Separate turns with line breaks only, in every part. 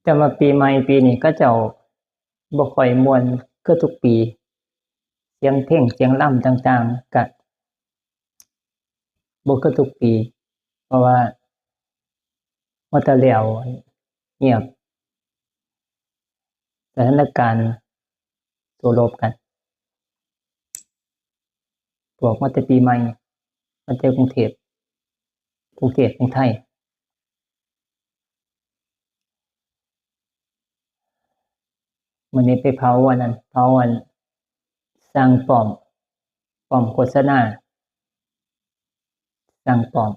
แต่ว่าปีใหม่ปีนี้ก็เจ้าบ่ค่อยม่วนคือทุกปีเสียงเพลงเสียงร่ำต่างๆก็บ่คือทุกปีเพราะว่าฮอดแต่แล้วเงียบสถานการณ์สู้รบกันพวกมาแต่ปีใหม่มาแต่กรุงเทพกรุงไทยมื้อนี้ไปเผาอันนั้นเผาอันสร้างป้อมโฆษณาสร้างป้อม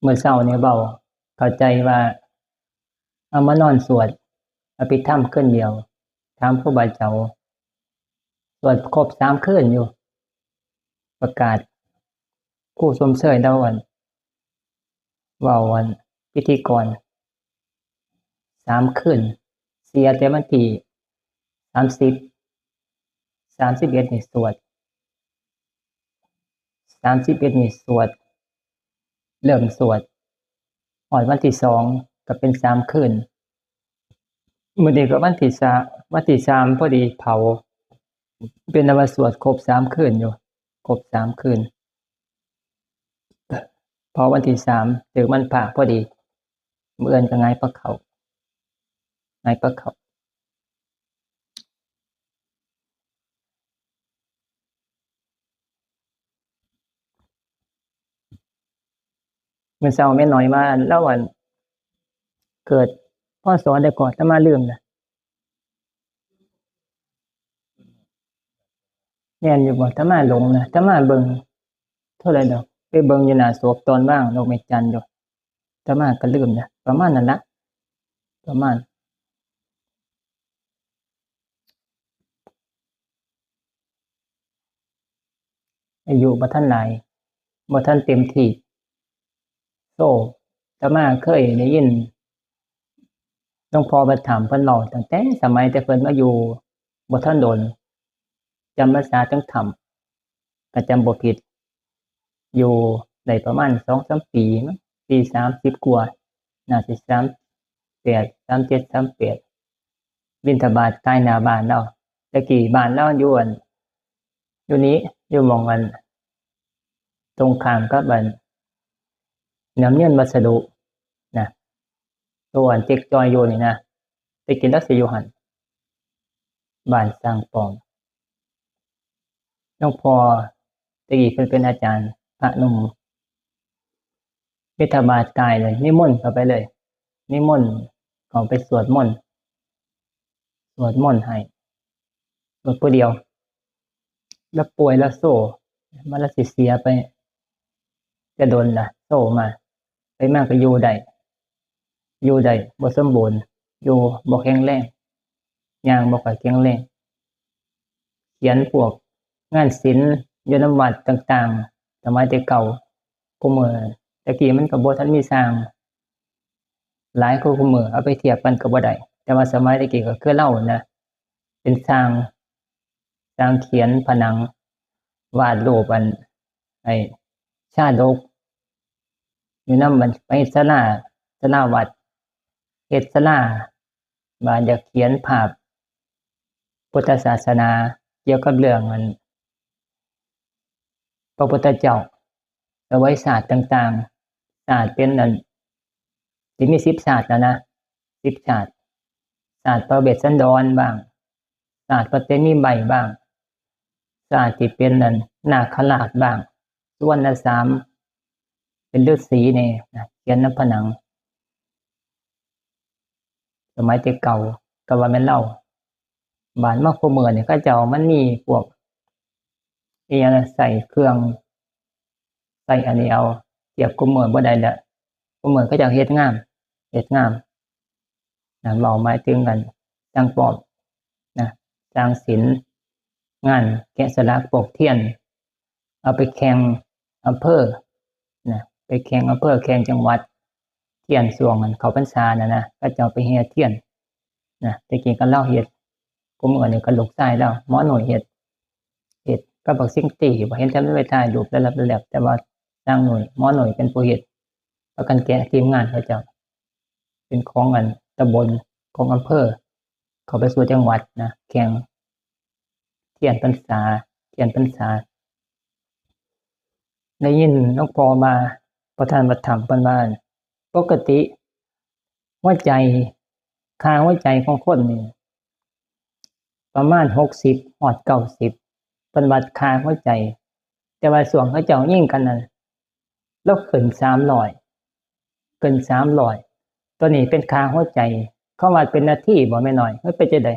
มื้อเช้านี้เว้าเข้าใจว่าเอามานอนสวดอภิธรรมคืนเดียวถามครูบาเจ้าสวดครบ3คืนอยู่ประกาศครูชมเชยเลาอันเว้าอันพิธีกร3คืนเสียแต่วันที่30 31นี่สวด31นี่สวดเริ่มสวดฮอดวันที่2ก็เป็น3คืนมื้อนี้ก็วันที่3พอดีเผาเป็นอันว่าสวดครบ3คืนอยู่ครบ3คืนพอวันที่3ถึงวันพระพอดีมื้ออื่นก็หงายพระเขามื้อเช้าแม่น้อยมาเลาอันเกิดพศใดก่อนอาตมาลืมน่ะแม่นอยู่บ่อาตมาหลงนะอาตมาเบิ่งเท่าใดดอกไปเบิ่งอยู่หน้าศพตอนวางดอกไม้จันทร์อยู่อาตมาก็ลืมนะประมาณนั้นล่ะประมาณอายุบ่ทันหลายบ่ทันเต็มที่โอ้อาตมาเคยได้ยินหลวงพ่อประถมเพิ่นเว้าตั้งแต่สมัยแต่เพิ่นมาอยู่บ่ทันโดนจำพรรษาจังถ้ำก็จำบ่ผิดอยู่ได้ประมาณ 2-3 ปีมั้งปี30กว่าน่าสิ38 37 38บิณฑบาตใต้หน้าบ้านเราแต่กี้บ้านเราอยู่อันอยู่นี้อยู่หม้องอันตรงข้ามกับอันน้ำเนียนวัสดุนะตัวอันเจ๊กจอยอยู่นี่นะแต่กี้เราสิอยู่หั่นบ้านสร้างป้อมหลวงพ่อแต่กี้เพิ่นเป็นอาจารย์พระหนุ่มบิณฑบาตกายเลยนิมนต์เข้าไปเลยนิมนต์เข้าไปสวดมนต์ให้สวดผู้เดียวแล้วป่วยแล้วโซ่มันละสิเสียไปจะโดนล่ะโซ่มาไปมาก็อยู่ได้บ่สมบูรณ์อยู่บ่แข็งแรงย่างบ่ค่อยแข็งแรงเขียนพวกงานศิลป์อยู่นำวัดต่างๆสมัยแต่เก่าคุมื้อแต่กี้มันก็บ่ทันมีสร้างหลายกว่าคุมื้อเอาไปเทียบกันก็บ่ได้แต่ว่าสมัยแต่กี้ก็คือเรานะเป็นสร้างเขียนผนังวาดรูปอันไอ้ชาดกอยู่นำมันไปศาลาวัดเฮ็ดศาลาว่าอยากเขียนภาพพุทธศาสนาเกี่ยวกับเรื่องอันพระพุทธเจ้าประวัติศาสตร์ต่างๆศาสตร์เป็นอันสิมี10ศาสตร์แล้วนะ10ศาสตร์พระเวสสันดรบ้างศาสตร์พระเตมีใบบ้างศาสตร์ที่เป็นอันนาคราชบ้างส่วนละ3เป็นฤาษีนี่นะเขียนนำผนังสมัยแต่เก่าก็ว่าแม่นเราบ้านมาคุมื้อนี่เขาเจ้ามันมีพวกอิหยังน่ะใส่เครื่องใส่อันนี้เอาเทียบคุมื้อบ่ได้แล้วคุมื้อเขาเจ้าเฮ็ดงามนะเว้าหมายถึงกันสร้างป้อมนะสร้างศิลป์งานแกะสลักปกเทียนเอาไปแข่งอำเภอนะไปแข่งอำเภอแข่งจังหวัดเทียนช่วงอันเข้าพรรษาน่ะนะเขาเจ้าไปแห่เทียนนะแต่กี้ก็เลาเฮ็ดคุมื้อนี่ก็ลูกชายเลาหมอน้อยเฮ็ดกับบักซิ่งตี้บ่เห็นแต่มันไปถ่ายรูปแล้วแต่ว่าสร้างหน่วยหมอน้อยเป็นผู้เฮ็ดพากันแกะทีมงานเขาเจ้า เป็นของตำบลของอำเภอเข้าไปสู่จังหวัดนะแข่งเทียนพรรษาได้ยินหลวงพ่อมาประธานธรรมเพิ่นว่าปกติหัวใจค่าหัวใจของคนนี่ประมาณ60ฮอด90เพิ่นวัดค่าหัวใจแต่ว่าช่วงเขาเจ้ายิงกันนั่นเลาขึ้น300ตัวนี้เป็นค่าหัวใจเขาวัดเป็นนาทีบ่แม่น้อยมันเป็นจังได๋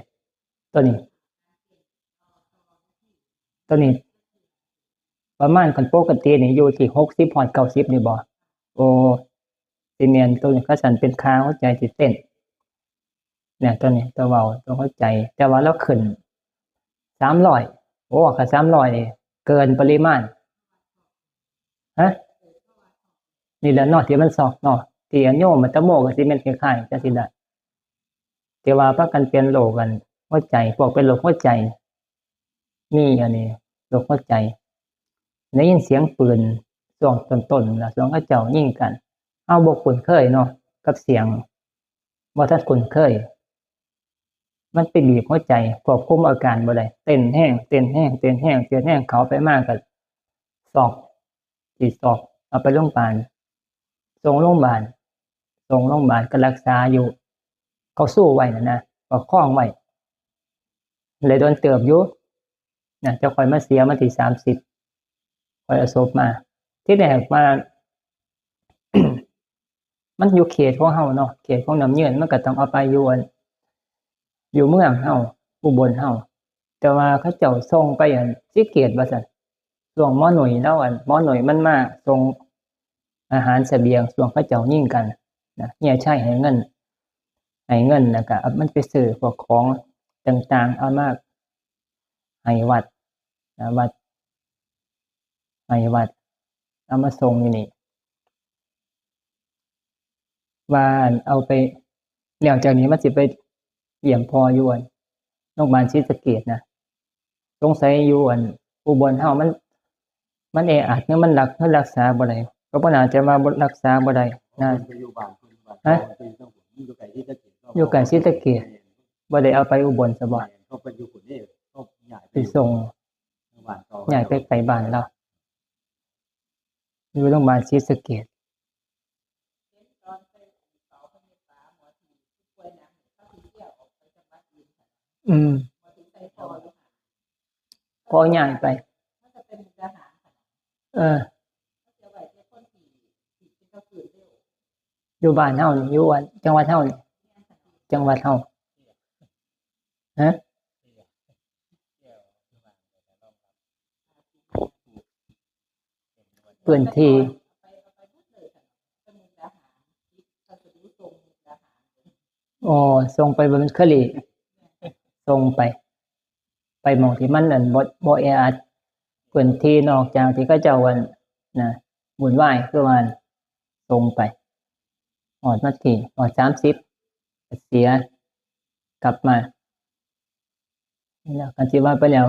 ตัวนี้ประมาณคันปกตินี่อยู่ที่60ฮอด90นี่บ่โอ้สิแม่นตัวนี้เขาสั่นเป็นค่าหัวใจที่เต้นเนี่ยตัวนี้ตัวเว้าตัวหัวใจแต่ว่าเราขึ้น300โอ้คัน300นี่เกินปริมาณฮะนี่แหละเนาะที่มันซอกเนาะที่โยมตะโมก็สิแม่นคล้ายๆจังซี่ล่ะที่ว่าพากันเป็นโรคหัวใจพวกเป็นโรคหัวใจมีอันนี้โรคหัวใจได้ยินเสียงปืนช่วงต้นๆล่ะช่วงเขาเจ้ายิงกันเฮาบ่คุ้นเคยเนาะกับเสียงบ่ทันคุ้นเคยมันไปบีบหัวใจควบคุมอาการบ่ได้เต้นแรงเข้าไปมาก็ซอกเอาไปโรงพยาบาลส่งโรงพยาบาลก็รักษาอยู่เขาสู้ไว้นั่นนะประคองไว้เลยโดนเติบอยู่นะจะค่อยมาเสียวันที่30ค่อยเอาศพมาที่แรกมา มันอยู่เขตของเฮาเนาะเขตของน้ำเยือนมันก็ต้องเอาไปอยู่เมืองเฮาอุบลเฮาแต่ว่าเขาเจ้าส่งไปศรีเกตว่าซั่นช่วงหมอหนุ่ยแล้วหมอหนุ่ยมันมาส่งอาหารเสบียงช่วงเขาเจ้ายิงกันนะเฮียชัยให้เงินแล้วก็เอามันไปซื้อพวกของต่างๆเอามาให้วัดเอามาส่งอยู่นี่ว่าเอาไปแล้วจากนี้มันสิไปเยี่ยมพ่ออยู่โรงพยาบาลศรีสะเกษนะสงสัยอยู่อุบลเฮามันแออัดเนี่ยมันรักษาบ่ได้ก็บ่น่าจะมารักษาบ่ได้นะฮะอยู่ไกลศรีสะเกษบ่ได้เอาไปอุบลซะบ่เขาไปอยู่พุ่นนี่เขาย้ายไปส่งย้ายไปบ้านเราอยู่โรงพยาบาลศรีสะเกษพอย้ายไปอยู่บ้านเฮานี่อยู่จังหวัดเฮานี่ฮะพื้นที่อ๋อส่งไปบนคลีส่งไปหม้องที่มันบ่แออัดพื้นที่นอกจากที่เขาเจ้านะวุ่นวายคือว่าส่งไปฮอดวันที่ฮอด30ก็เสียกลับมานี่ล่ะคันสิว่าไปแล้ว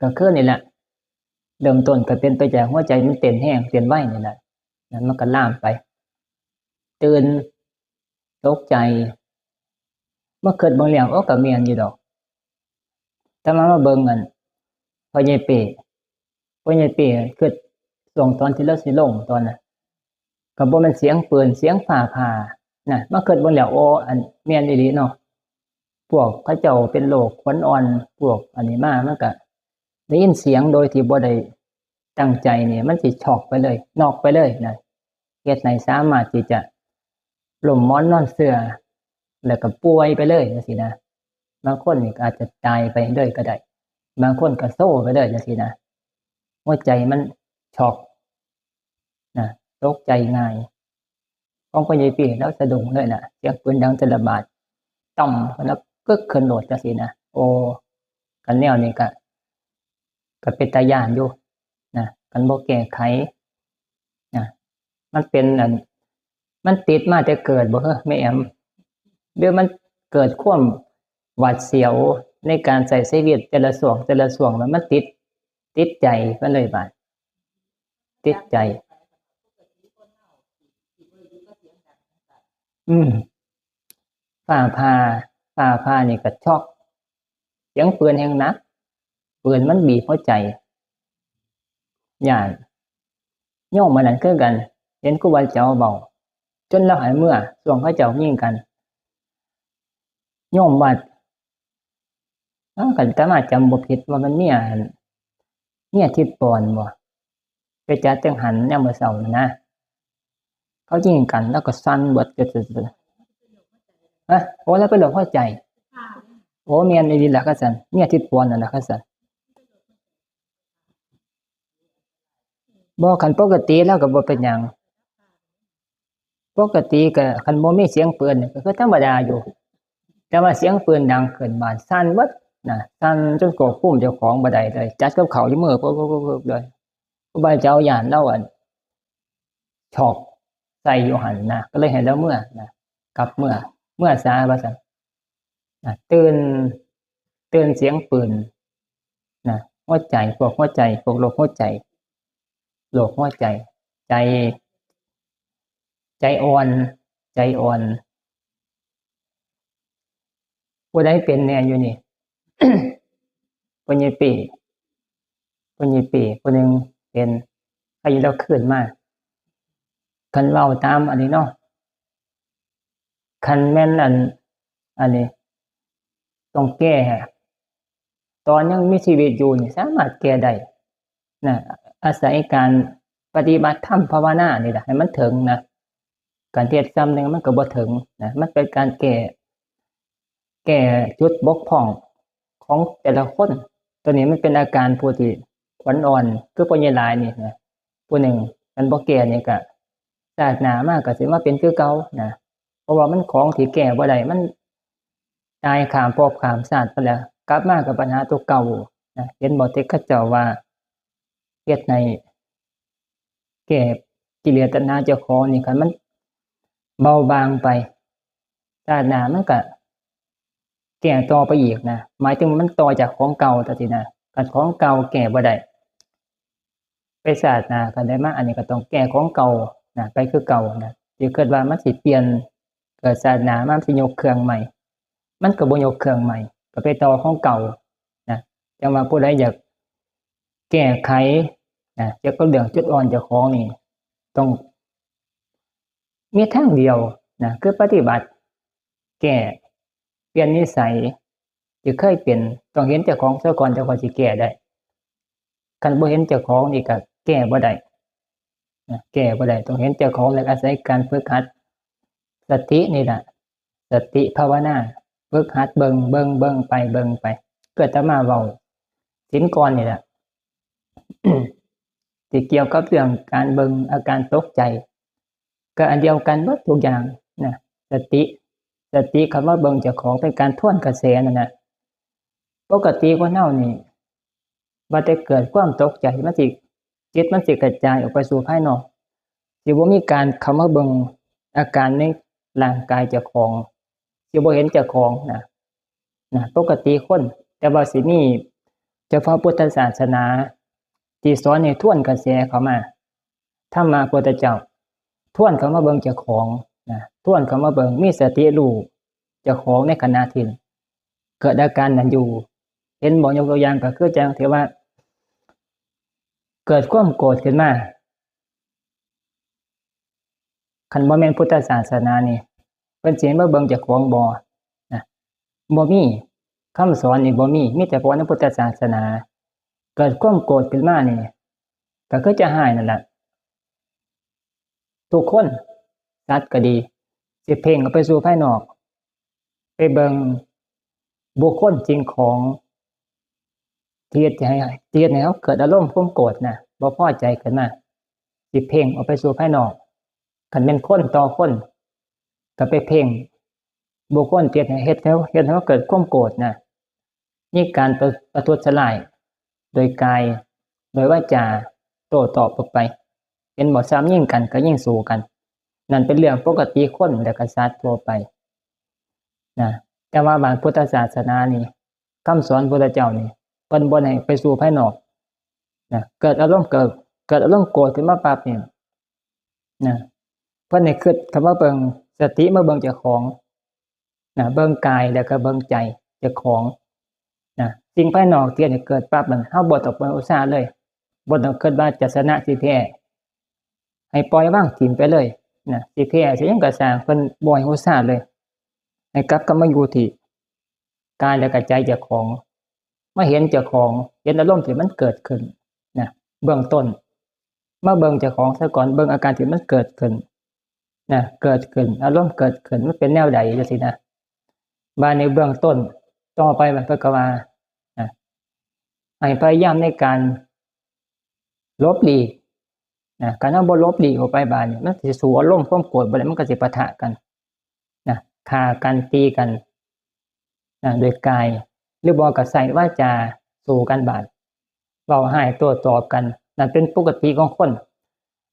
ก็คือนี่แหละเริ่มต้นก็เป็นไปจากหัวใจมันเต้นแรงเต้นไวนี่แหละแล้วมันก็ลามไปตื่นตกใจมาคิดเบิ่งแล้วก็แม่นอยู่ดอกแต่มาเบิ่งพ่อใหญ่เป้คิดช่วงตอนที่เราสิลงตอนน่ะก็บ่แม่นเสียงปืนเสียงฟ้าผ่านะมาคิดเบิ่งแล้วโอ้แม่นอีหลีเนาะพวกเขาเจ้าเป็นโรคขวัญอ่อนพวกอันนี้มามันก็ได้ยินเสียงโดยที่บ่ได้ตั้งใจนี่มันสิช็อกไปเลยน็อกไปเลยนะเฮ็ดให้สามารถที่จะล้มหมอนนอนเสื่อแล้วก็ป่วยไปเลยจังซี่นะบางคนนี่ก็อาจจะตายไปเลยก็ได้บางคนก็โซ่ไปเลยจังซี่นะหัวใจมันช็อกนะตกใจง่ายของพ่อใหญ่เป้แล้วสะดุ้งเลยน่ะเสียงปืนดังแต่ละบาดต่อมแล้วกึกขึ้นโลดจังซี่นะโอ้คันแนวนี้ก็เป็นตาย้านอยู่นะคันบ่แก้ไขนะมันเป็นมันติดมาแต่เกิดบ่แม่แอมหรือมันเกิดความหวาดเสียวในการใช้ชีวิตแต่ละช่วงแล้วมันติดใจมันเลยบาดติดใจอืม ฟ้าผ่านี่ก็ช็อกเสียงปืนแห่งหนักปืนมันบีบหัวใจย้านโยมมื้อนั้นคือกันเห็นครูบาเจ้าเว้าจนเราหายเมื่อช่วงเขาเจ้ายิงกันโยมว่าคันอาตมาจำบ่ผิดว่ามันเมียทิดปอนบ่ไปจัดจังหันยามมื้อเช้านั่นนะเขายิงกันแล้วก็สั่นเบิดฮะโอ้แล้วเป็นโรคหัวใจโอ้แม่นอีหลีล่ะค่ะซั่นเมียทิดปอนนั่นล่ะค่ะซั่นบ่คันปกติแล้วก็บ่เป็นหยังปกติก็คันบ่มีเสียงปืนนี่ก็คือธรรมดาอยู่แต่ว่าเสียงปืนดังขึ้นบ้านสั่นเบิดน่ะสั่นจนควบคุมเจ้าของบ่ได้เลยจัดกับข้าวอยู่มือปึ๊บๆๆเลยครูบาเจ้าย้านเราช็อกใส่อยู่หั่นนะก็เลยให้เลาเมื่อนะกลับเมื่อซาว่าซั่นนะตื่นเสียงปืนนะหัวใจพวกโรคหัวใจใจใจอ่อนผู้ใดเป็นแน่อยู่นี่ พ่อใหญ่เป้ผู้หนึ่งเป็นอายุเราขึ้นมาคันเว้าตามอันนี้เนาะคันแม่นอันนี้ต้องแก้ตอนยังมีชีวิตอยู่นี่สามารถแก้ได้นะอาศัยการปฏิบัติธรรมภาวนานี่แหละให้มันถึงนะการเทศน์ซ้ำหนึ่งมันก็บ่ถึงนะมันเป็นการแก้จุดบกพร่องของแต่ละคนตัวนี้มันเป็นอาการผู้ที่ขวัญอ่อนคือพ่อใหญ่หลายนี่นะผู้หนึ่งมันบ่แก้นี่ก็ชาติหน้ามาก็สิมาเป็นคือเก่านะเพราะว่ามันของที่แก้บ่ได้มันตายข้ามภพข้ามชาติไปแล้วกลับมาก็ปัญหาตัวเก่านะเห็นบ่ที่เขาเจ้าว่าเฮ็ดให้แก้กิเลสตัณหาเจ้าของนี่คันมันเบาบางไปชาติหน้ามันก็แก้ต่อไปอีกนะหมายถึงมันต่อจากของเก่าจังซี่นะคันของเก่าแก้บ่ได้ไปชาติหน้าคันได้มาอันนี้ก็ต้องแก้ของเก่านะไปคือเก่านะสิเกิดว่ามันสิเปลี่ยนเกิดชาติหน้ามาสิยกเครื่องใหม่มันก็บ่ยกเครื่องใหม่ก็ไปต่อของเก่านะจังว่าผู้ใดอยากแก้ไขนะเกี่ยวกับเรื่องจุดอ่อนเจ้าของนี่ต้องมีทางเดียวนะคือปฏิบัติแก้เปลี่ยนนิสัยที่เคยเป็นต้องเห็นเจ้าของซะก่อนเจ้าของสิแก้ได้คันบ่เห็นเจ้าของนี่ก็แก้บ่ได้นะแก้บ่ได้ต้องเห็นเจ้าของแล้วอาศัยการฝึกหัดสตินี่ล่ะสติภาวนาฝึกหัดเบิ่งไปก็อาตมาเว้าศีลก่อนนี่ล่ะ ที่เกี่ยวกับเรื่องการเบิ่งอาการตกใจก็อันเดียวกันเบิดทุกอย่างนะสติคำว่าเบิ่งเจ้าของเป็นการทวนกระแสนั่นน่ะปกติคนเฮานี่ว่าแต่เกิดความตกใจมันสิจิตมันสิกระจายออกไปสู่ภายนอกสิบ่มีการเข้ามาเบิ่งอาการในร่างกายเจ้าของสิบ่เห็นเจ้าของนะปกติคนแต่ว่าสิมีเฉพาะพุทธศาสนาที่สอนให้ทวนกระแสเข้ามาธรรมะพุทธเจ้าทวนเข้ามาเบิ่งเจ้าของนะทวนเข้ามาเบิ่งมีสติรู้เจ้าของในขณะที่เกิดอาการนั้นอยู่เห็นบ่ยกตัวอย่างก็คือจังที่ว่าเกิดความโกรธขึ้นมาคันบ่แม่นพุทธศาสนานี่เพิ่นสิให้มาเบิ่งเจ้าของบ่นะบ่มีคำสอนนี่บ่มีแต่เฉพาะในพุทธศาสนาเกิดความโกรธขึ้นมานี่ก็คือจะหายนั่นแหละทุกคนสัตว์ก็ดีสิเพ่งออกไปสู่ภายนอกไปเบิ่งบุคคลสิ่งของที่เฮ็ดให้เราเกิดอารมณ์ความโกรธน่ะบ่พอใจขึ้นมาสิเพ่งออกไปสู่ภายนอกคันแม่นคนต่อคนก็ไปเพ่งบุคคลที่เฮ็ดให้เราเกิดความโกรธน่ะมีการประทุษร้ายโดยกายโดยวาจาโต้ตอบออกไปเป็นบ่ซ้ำยิงกันก็ยิงสู้กันนั่นเป็นเรื่องปกติคนและก็สัตว์ทั่วไปนะแต่ว่าบางพุทธศาสนานี่คำสอนพุทธเจ้านี่เพิ่นบ่ให้ไปสู่ภายนอกนะเกิดอารมณ์โกรธขึ้นมาปั๊บนี่นะเพิ่นให้คิดคำว่าเบิ่งสติมาเบิ่งเจ้าของ เบิ่งกายแล้วก็เบิ่งใจเจ้าของสิ่งภายนอกที่เกิดปั๊บมันเฮาบ่ต้องไปอุตส่าห์เลยบ่ต้องคิดว่าจะชนะสิแท้ให้ปล่อยวางทิ่มไปเลยสิแท้สิหยังก็สร้างเพิ่นบ่ให้อุตส่าห์เลยให้กลับมาอยู่ที่กายและก็ใจเจ้าของมาเห็นเจ้าของเห็นอารมณ์ที่มันเกิดขึ้นเบื้องต้นมาเบิ่งเจ้าของซะก่อนเบิ่งอาการที่มันเกิดขึ้นเกิดขึ้นอารมณ์เกิดขึ้นมันเป็นแนวใดจังซี่นะบาดในเบื้องต้นต่อไปมันเพิ่นก็ว่าให้พยายามในการลบหลีกการเอาบ่ลบหลีกออกไปบาดนี่มันสิสู้อารมณ์ความโกรธบ่ได้มันก็สิปะทะกันฆ่ากันตีกันด้วยกายหรือบ่ก็ใช้วาจาสู้กันบาดเว้าให้โต้ตอบกันนั่นเป็นปกติของคน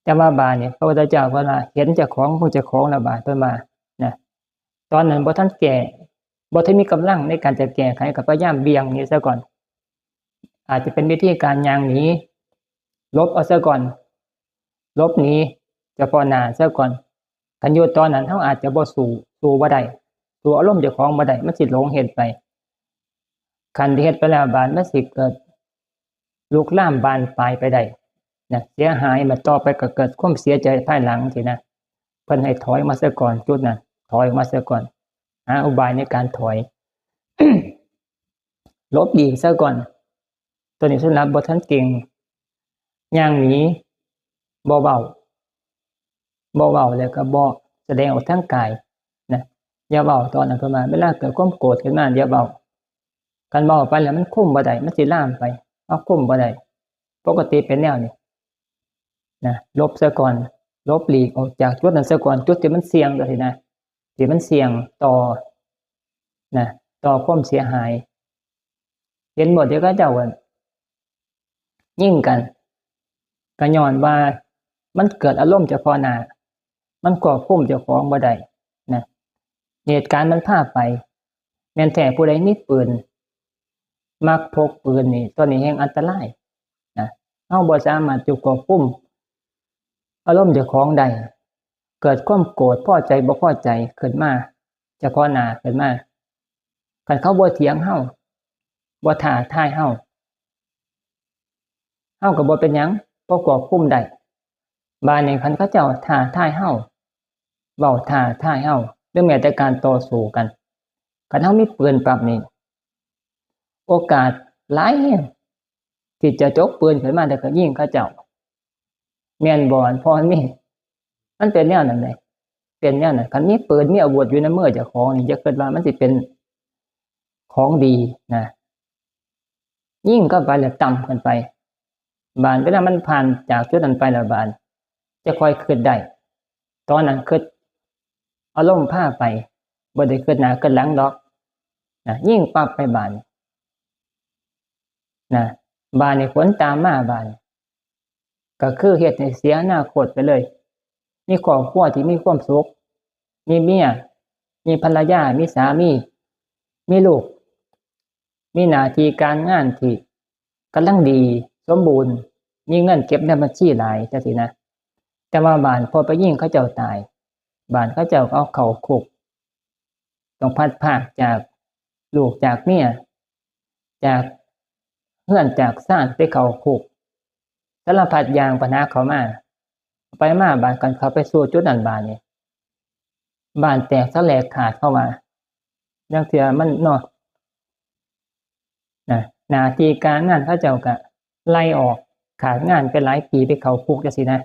แต่ว่าบาดนี่พระพุทธเจ้าเพิ่นว่าเห็นเจ้าของรู้เจ้าของแล้วบาดเพิ่นว่าตอนนั้นบ่ทันแก่บ่ทันมีกำลังในการจะแก้ไขก็พยายามเบี่ยงหนีซะก่อนอาจจะเป็นวิธีการย่างหนีลบเอาซะก่อนลบหนีเฉพาะหน้าซะก่อนคันอยู่ตอนนั้นเฮาอาจจะบ่สู้บ่ได้สู้อารมณ์เจ้าของบ่ได้มันสิหลงเฮ็ดไปคันที่เฮ็ดไปแล้วบาดมันสิเกิดลุกลามบานปลายไปได้เสียหายมาต่อไปก็เกิดความเสียใจภายหลังสินะเพิ่นให้ถอยมาซะก่อนจุดนั้นถอยออกมาซะก่อนหาอุบายในการถอย ลบหลีกซะก่อนตัวนี้สำหรับบ่ทันเก่งย่างหนีบ่เว้าแล้วก็บ่แสดงออกทางกายอย่าเว้าตอนนั้นขึ้นมาเวลาเกิดความโกรธขึ้นมาอย่าเว้าคันเว้าไปแล้วมันคุมบ่ได้มันสิลามไปเอาคุมบ่ได้ปกติเป็นแนวนี้ลบซะก่อนลบหลีกออกจากจุดนั้นซะก่อนจุดที่มันเสี่ยงจังซี่นะที่มันเสี่ยงต่อความเสียหายเห็นบ่เดี๋ยวเขาเจ้าว่ายิงกันก็ย้อนว่ามันเกิดอารมณ์เฉพาะหน้ามันควบคุมเจ้าของบ่ได้เหตุการณ์มันพาไปแม่นแท้ผู้ใดมีปืนมักพกปืนนี่ตัวนี้แห่งอันตรายเฮาบ่สามารถจะควบคุมอารมณ์เจ้าของได้เกิดความโกรธพอใจบ่พอใจขึ้นมาเฉพาะหน้าขึ้นมาคันเขาบ่เถียงเฮาบ่ท้าทายเฮาก็บ่เป็นหยังบ่ควบคุมได้บาดนี้คันเขาเจ้าท้าทายเฮาเว้าท้าทายเฮาหรือแม้แต่การต่อสู้กันคันเฮามีปืนปั๊บนี่โอกาสหลายแฮงที่จะจกปืนขึ้นมาแล้วก็ยิงเขาเจ้าแม่นบ่พอมันเป็นแนวนั้นเลยเป็นแนวนั้นคันมีปืนมีอาวุธอยู่ในมือเจ้าของนี่อย่าคิดว่ามันสิเป็นของดียิงเข้าไปแล้วต่ำขึ้นไปบานเวลามันผ่านจากจุดนั้นไปแล้วบานจะค่อยคิดได้ตอนนั้นคิดอารมณ์พาไปบ่ได้คิดหน้าคิดหลังดอกยิงปั๊บไปบานนี่ผลตามมาบานก็คือเฮ็ดให้เสียอนาคตไปเลยมีครอบครัวที่มีความสุขมีเมียมีภรรยามีสามีมีลูกมีหน้าที่การงานที่กำลังดีสมบูรณ์มีเงินเก็บในบัญชีหลายจังซี่นะแต่ว่าบ้านพอไปยิงเขาเจ้าตายบ้านเขาเจ้าเอาเข้าคุกต้องพัดพรากจากลูกจากเมียจากเฮือนจากซ่านไปเข้าคุกสารพัดอย่างปัญหาเข้ามาไปมาบ้านกันเขาไปสู่จุดนั้นบ้านนี่บ้านแตกสลายขาดเข้ามาจังเทื่อมันหน้าที่การงานเขาเจ้าก็ไล่ออกขาดงานไปหลายปีไปเข้าคุกจังซี่นะ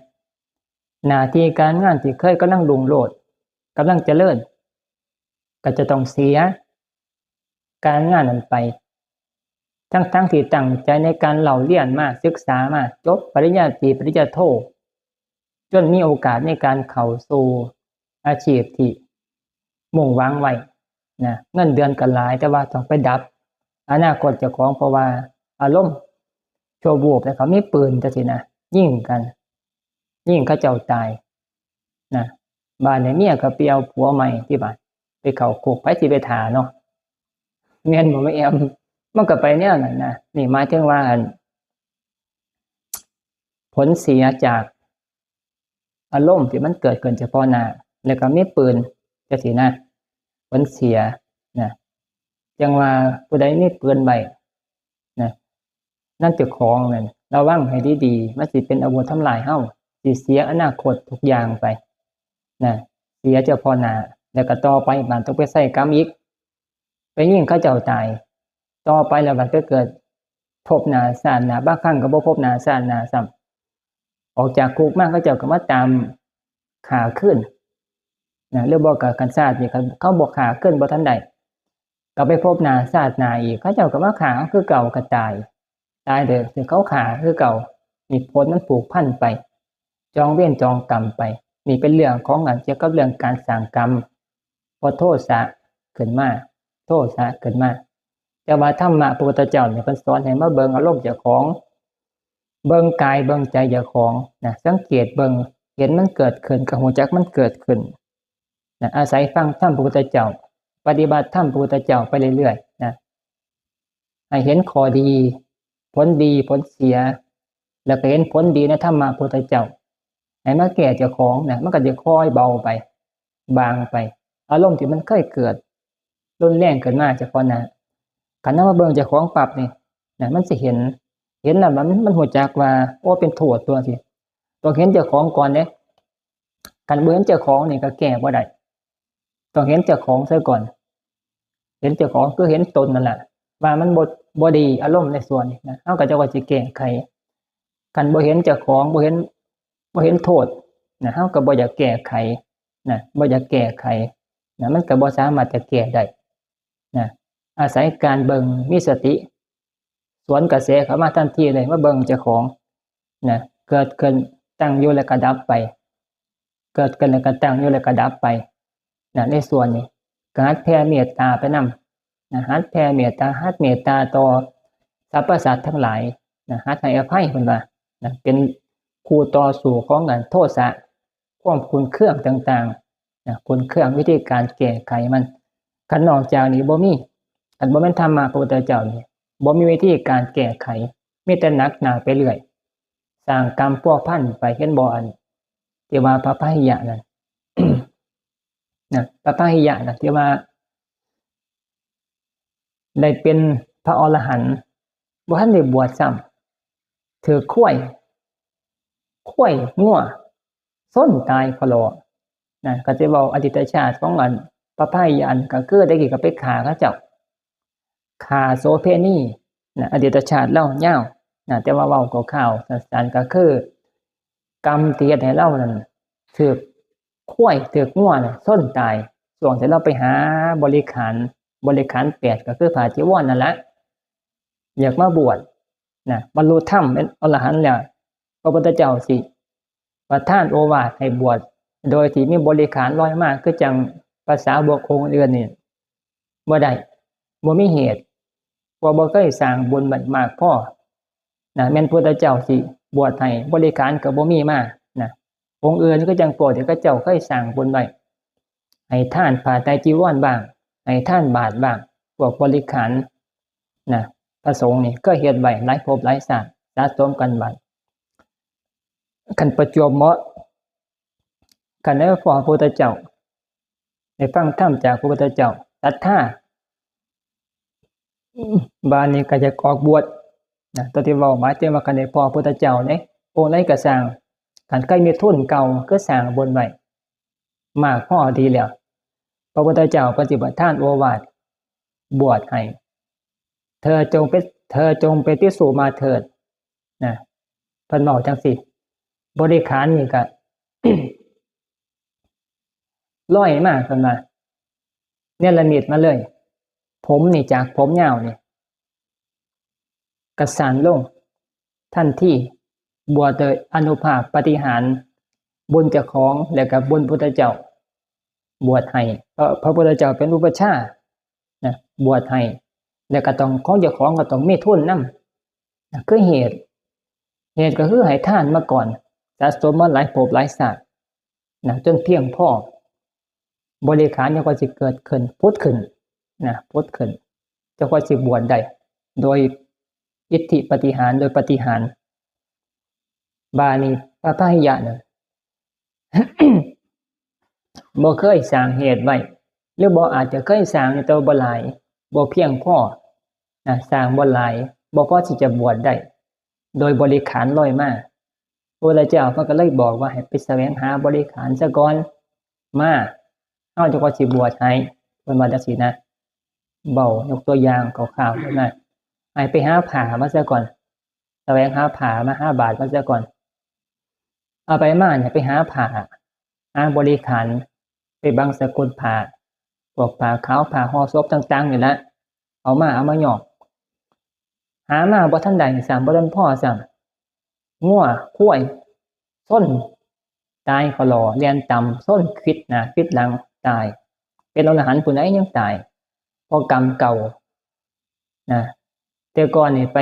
หน้าที่การงานที่เคยกำลังรุ่งโรจน์กำลังเจริญก็จะต้องเสียการงานนั้นไปทั้งที่ตั้งใจในการเล่าเรียนมาศึกษามาจบปริญญาตรีปริญญาโทจนมีโอกาสในการเข้าสู่อาชีพที่มุ่งหวังไว้เงินเดือนก็หลายแต่ว่าต้องไปดับอนาคตเจ้าของเพราะว่าอารมณ์ชั่ววูบแล้วเขามีปืนจังซี่นะยิงกันยิงเขาเจ้าตายบ้านเนี่ยเมียก็ไปเอาผัวใหม่ที่บ้านไปเข้าคุกไปสิไปท่าเนาะแม่นบ่แม่แอมมันก็ไปแนวนั้นนี่หมายถึงว่าผลเสียจากอารมณ์ที่มันเกิดขึ้นเฉพาะหน้าแล้วก็มีปืนจังซี่นะผลเสีย จังว่าผู้ใดมีปืนไว้นะนั่นเจ้าของนั่นระวังให้ดีๆมันสิเป็นอาวุธทำลายเฮาสิเสียอนาคตทุกอย่างไปนะเสียเจ้าพ่อหน้าแล้วก็ต่อไปบานต้องไปใส่กรรมอีกไปยิงเขาเจ้าตายต่อไปแล้วมันก็เกิดพบหน้าชาติหน้าบางครั้งก็บ่พบหน้าชาติหน้าซ้ำออกจากคุกมาเขาเจ้าก็มาตามฆ่าคืนนะหรือบ่ก็กันชาตินี่เขาบ่ฆ่าคืนบ่ทันได้ก็ไปพบหน้าชาติหน้าอีกเขาเจ้าก็มาฆ่าคือเก่าก็ตายเด้อถึงเขาฆ่าคือเก่านี่ผลมันผูกพันไปจองเวรจองกรรมไปนี่เป็นเรื่องของเกี่ยวกับเรื่องการสร้างกรรมพอโทษะขึ้นมาโทษะขึ้นมาแต่ว่าธรรมะพระพุทธเจ้าเนี่ยเพิ่นสอนให้มาเบิ่งอารมณ์เจ้าของเบิ่งกายเบิ่งใจเจ้าของนะสังเกตเบิ่งเห็นมันเกิดขึ้นก็รู้จักมันเกิดขึ้นนะอาศัยฟังธรรมพระพุทธเจ้าปฏิบัติธรรมพระพุทธเจ้าไปเรื่อยๆนะให้เห็นข้อดีผลดีผลเสียแล้วก็เห็นผลดีในธรรมะพระพุทธเจ้าให้มาแก้เจ้าของนะมันก็จะค่อยเบาไปบางไปอารมณ์ที่มันเคยเกิดรุนแรงขึ้นมาเจ้าของนะคันนำมาเบิ่งเจ้าของปรับนี่นะมันสิเห็นแล้วมันรู้จักว่าโอ้เป็นโทษตัวสิต้องเห็นเจ้าของก่อนเด้คันบ่เห็นเจ้าของนี่ก็แก้บ่ได้ต้องเห็นเจ้าของซะก่อนเห็นเจ้าของคือเห็นตนนั่นแหละว่ามันบ่ดีอารมณ์ในส่วนนี้นะเฮาก็จะว่าสิแก้ไขคันบ่เห็นเจ้าของบ่เห็นโทษนะเฮาก็บ่อยากแก้ไขนะบ่อยากแก้ไขนะมันก็บ่สามารถจะแก้ได้นะอาศัยการเบิ่งมีสติสวนกระแสเข้ามาทันทีเลยมาเบิ่งเจ้าของนะเกิดขึ้นตั้งอยู่แล้วก็ดับไปเกิดขึ้นแล้วก็ตั้งอยู่แล้วก็ดับไปนะในส่วนนี้ก็หัดแผ่เมตตาไปนำนะหัดแผ่เมตตาหัดเมตตาต่อสรรพสัตว์ทั้งหลายนะหัดให้อภัยเพิ่นว่านะเป็นคู่ต่อสู้ของกันโทสะความคุณเครื่องต่างๆนะคุณเครื่องวิธีการแก้ไขมันคันนอกจากนี้บ่มีคันบ่แม่นธรรมะพระพุทธเจ้านี่บ่มีวิธีการแก้ไขมีแต่หนักหนาไปเรื่อยสร้างกรรมพัวพันไปเห็นบ่อันที่ว่าพระพหิยะนั่น นะพระพหิยะนะที่ว่าได้เป็นพระอรหันต์บ่ทันได้บวชซ้ำถือข้วยงัวส้นตายพะโลนะก็จะเว้าอดีตชาติของอันพระพหิยะก็คือได้กี่ก็ไปฆ่าเขาเจ้าฆ่าโสเพณีนะอดีตชาติเล่ายาวนะแต่ว่าเว้าข่าวสั้นๆก็คือกรรมที่เฮ็ดให้เรานั้นถูกข้วยถูกงัวน่ะส้นตายช่วงที่เราไปหาบริขาร8ก็คือผ้าจีวรนั่นแหละอยากมาบวชนะบรรลุธรรมเป็นอรหันต์แล้วพระพุทธเจ้าสิประทานโอวาทให้บวชโดยที่มีบริขารน้อยมากคือจังภาษาบวกองค์อื่นนี่บ่ได้บ่มีเหตุว่าบ่เคยสร้างบุญมากพอนะแม่นพุทธเจ้าสิบวชให้บริขารก็บ่มีมานะองค์อื่นก็จังโปรดที่เขาเจ้าเคยสร้างบุญไว้ให้ทานผ้าไตรจีวรบ้างให้ทานบาตรบ้างพวกบริขารนะพระสงฆ์นี่ก็เฮ็ดไว้หลายภพหลายชาติสะสมกันไว้คันประจวบเหมาะคันได้ฟังพระพุทธเจ้าได้ฟังธรรมจากพระพุทธเจ้าศรัทธาบานนี้ก็จะออกบวชนะตัวที่เว้าหมายถึงว่าคันได้พอพระพุทธเจ้าเนี่ยองค์ใดก็สร้างคันใครมีทุนเก่าก็สร้างบุญไว้มากพอดีแล้วพระพุทธเจ้าก็สิประทานโอวาทบวชให้เธอจงเป็นภิกษุมาเถิดนะเพิ่นเว้าจังซี่บริขารนี่ก็ ร้อยมากเพิ่นว่าเนรมิตมาเลยผมนี่จากผมยาวนี่กระสานลงทันทีบวชโดยอานุภาพปาฏิหาริย์บุญเจ้าของแล้วก็บุญพุทธเจ้าบวชให้พระพุทธเจ้าเป็นอุปชฌาย์นะบวชให้แล้วก็ต้องของเจ้าของก็ต้องมีทุนนำนะคือเหตุก็คือให้ทานมาก่อนสะสมมาหลายภพหลายชาตินะจนเพียงพอบริขารจะก็สิเกิดขึ้นพุทธขึ้นนะพุทธขึ้นจะก็สิบวชได้โดยอิทธิปาฏิหาริย์โดยปาฏิหาริย์บานี้พระพหิยะน่ะ บ่เคยสร้างเหตุไว้หรือบ่อาจจะเคยสร้างในตัวบ่หลาย บ่เพียงพอสร้างบ่หลายบ่พอที่จะบวชได้โดยบริขารร้อยมาพระพุทธเจ้าเพิ่นก็เลยบอกว่าให้ไปแสวงหาบริขารซะก่อนมาเฮาจะก็สิบวชให้เพิ่นว่าจังซี่นะเว้ายกตัวอย่างคร่าวๆเท่านั้นให้ไปหาผ้ามาซะก่อนแสวงหาผ้ามา5 บาทมาซะก่อนเอาไปมาเนี่ยไปหาผ้าหาบริขารไปบังสกุลผ้าพวกผ้าขาวผ้าห่อศพต่างๆนี่แหละเอามาย่อหามาบ่ทันได้ซ้ํบ่ทันพอซ้ํงัวควายส้นตายเขาหล่อเรียนต่ำส้นคิดหน้าคิดหลังตายเป็นอรหันต์ผู้ใดยังตายเพราะกรรมเก่าแต่ก่อนนี่ไป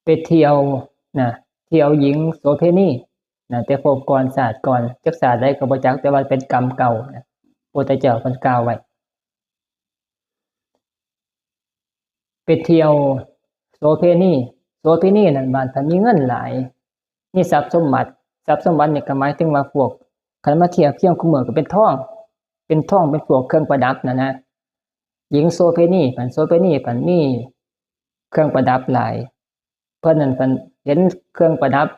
ไปเที่ยวเที่ยวหญิงโสเภณีแต่พบก่อนศาสตร์ก่อนจักศาสตร์ใดก็บ่จักแต่ว่าเป็นกรรมเก่าพระพุทธเจ้าเพิ่นกล่าวไว้ไปเที่ยวโสเภณีนั่นบ้านเพิ่นมีเงินหลายมีทรัพย์สมบัตินี่ก็หมายถึงว่าพวกคันมาเทียบเทียมคุมื้อก็เป็นทองเป็นพวกเครื่องประดับนะหญิงโสเภณีเพิ่นมีเครื่องประดับหลายเพิ่นนั่นเพิ่นเห็นเครื่องประดับ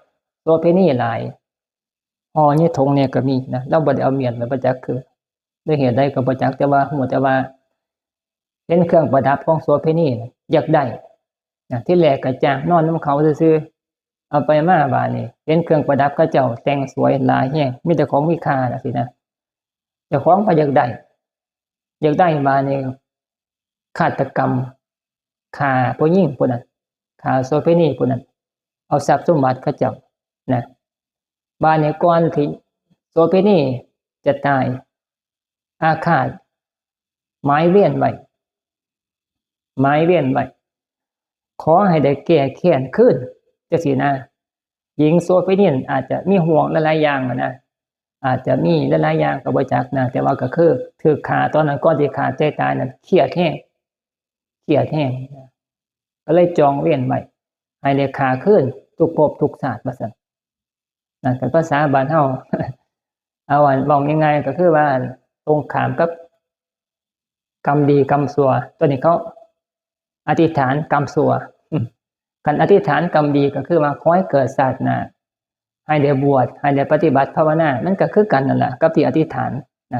โสเภณีหลายห่อนี่ธงเนี่ยก็มีนะเราบ่ได้เอาเมียนมาประจักษ์คือด้วยเหตุใดก็บ่จักแต่ว่าฮู้แต่ว่าเห็นเครื่องประดับของโสเภณีอยากได้ที่แรกก็จ้างนอนนำเขาซื่อๆเอาไปมาบาดนี้เห็นเครื่องประดับเขาเจ้าแต่งสวยหลายแฮงมีแต่ของมีค่าจังซี่นะเจ้าของก็อยากได้มานี่ฆาตกรรมฆ่าผู้หญิงผู้นั้นฆ่าโสเภณีผู้นั้นเอาทรัพย์สมบัติเขาเจ้าบ้านนี้ก่อนที่โสเภณีจะตายอาฆาตหมายเวียนไว้ขอให้ได้แก้แค้นคืนจังซี่นะหญิงโสเภณีอาจจะมีห่วงหลายๆอย่างอาจจะมีหลายๆอย่างก็บ่จักแต่ว่าก็คือถูกฆ่าตอนนั้นก่อนที่ฆ่าใจตายนั้นเครียดแฮงก็เลยจองเวรไว้ให้ได้ฆ่าคืนทุกภพทุกชาติว่าซั่นนั่นเป็นภาษาบ้านเฮา เอาบอกยังไงก็คือว่าตรงข้ามกับกรรมดีกรรมชั่วตัวนี้เขาอธิษฐานกรรมชั่วการอธิษฐานกรรมดีก็คือว่าขอให้เกิดชาติหน้าให้ได้บวชให้ได้ปฏิบัติภาวนามันก็คือกันนั่นแหละกับที่อธิษฐาน